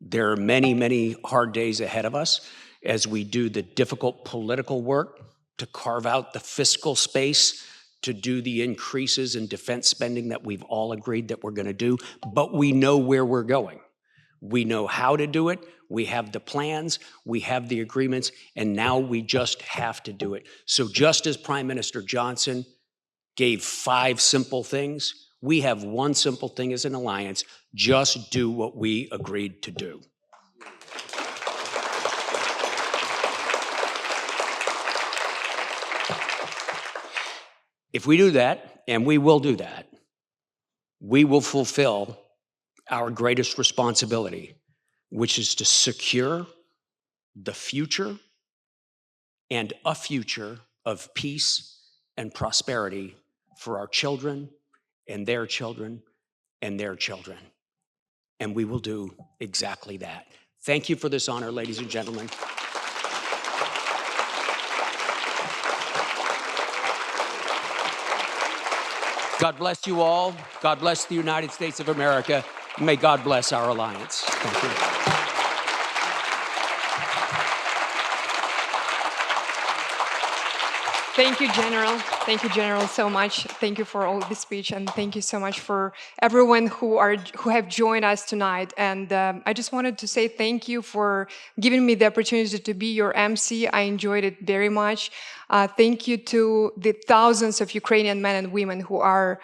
Speaker 16: There are many, many hard days ahead of us as we do the difficult political work to carve out the fiscal space to do the increases in defense spending that we've all agreed that we're going to do, but we know where we're going. We know how to do it. We have the plans, we have the agreements, and now we just have to do it. So just as Prime Minister Johnson gave 5 simple things, we have one simple thing as an alliance: just do what we agreed to do. If we do that, and we will do that, we will fulfill our greatest responsibility, which is to secure the future and a future of peace and prosperity for our children and their children and their children. And we will do exactly that. Thank you for this honor, ladies and gentlemen. God bless you all. God bless the United States of America. May God bless our alliance. Thank you.
Speaker 1: Thank you, General. Thank you, General, so much. Thank you for all the speech, and thank you so much for everyone who have joined us tonight. And I just wanted to say thank you for giving me the opportunity to be your MC. I enjoyed it very much. Thank you to the thousands of Ukrainian men and women who are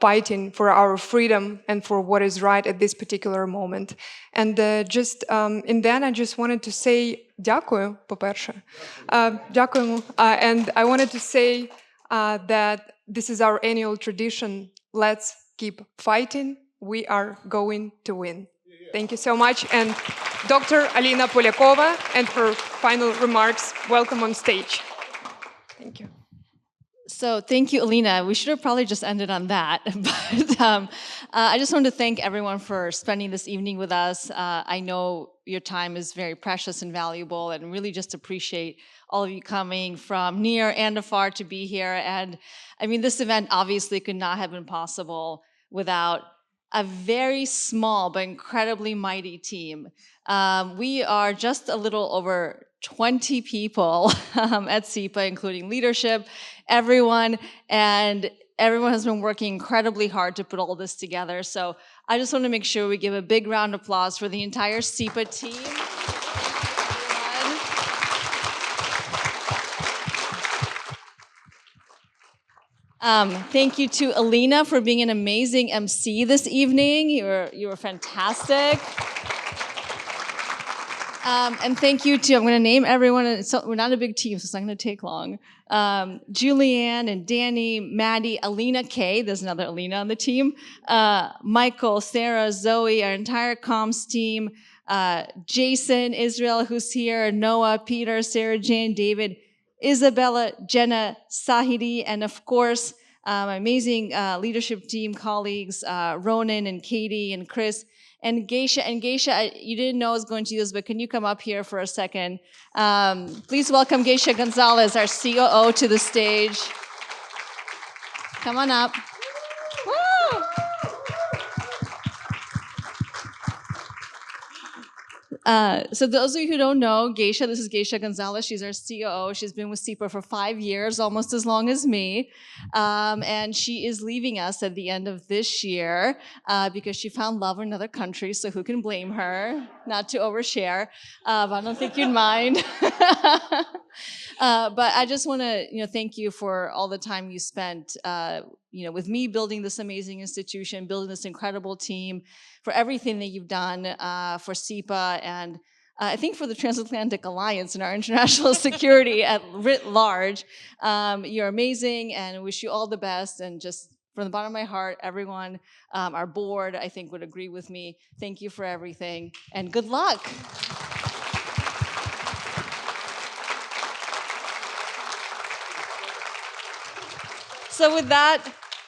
Speaker 1: fighting for our freedom and for what is right at this particular moment. And and then I just wanted to say дякую, по-перше. Дякуємо. And I wanted to say that this is our annual tradition. Let's keep fighting. We are going to win. Thank you so much. And Dr. Alina Polyakova and her final remarks. Welcome on stage. Thank you.
Speaker 2: So thank you, Alina. We should have probably just ended on that. But I just wanted to thank everyone for spending this evening with us. I know your time is very precious and valuable, and really just appreciate all of you coming from near and afar to be here. And I mean, this event obviously could not have been possible without a very small but incredibly mighty team. We are just a little over 20 people at CEPA, including leadership, everyone, and everyone has been working incredibly hard to put all this together. So I just want to make sure we give a big round of applause for the entire CEPA team. Thank you to Alina for being an amazing MC this evening. You were fantastic. And thank you to, I'm going to name everyone, we're not a big team, so it's not going to take long. Julianne and Danny, Maddie, Alina K, there's another Alina on the team, Michael, Sarah, Zoe, our entire comms team, Jason, Israel, who's here, Noah, Peter, Sarah Jane, David, Isabella, Jenna, Sahidi, and of course, my amazing leadership team colleagues, Ronan and Katie and Chris, and Geisha. And Geisha, you didn't know I was going to do this, but can you come up here for a second? Please welcome Geisha Gonzalez, our COO, to the stage. Come on up. Woo! So those of you who don't know, Geisha, this is Geisha Gonzalez. She's our COO. She's been with CEPA for 5 years, almost as long as me. And she is leaving us at the end of this year because she found love in another country, so who can blame her? Not to overshare, but I don't think you'd mind. But I just want to thank you for all the time you spent with me building this amazing institution, building this incredible team, for everything that you've done for CEPA, and I think for the Transatlantic Alliance and our international security at writ large. You're amazing, and wish you all the best. And just from the bottom of my heart, everyone, our board, I think would agree with me. Thank you for everything, and good luck. So with that,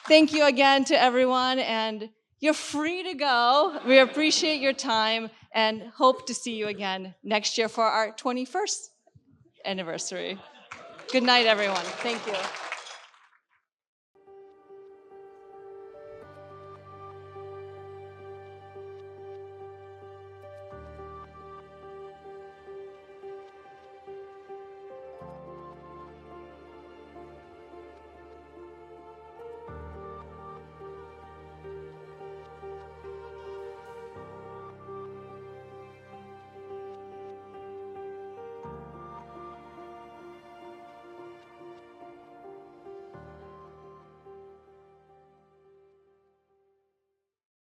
Speaker 2: thank you again to everyone, and you're free to go. We appreciate your time and hope to see you again next year for our 21st anniversary. Good night, everyone. Thank you.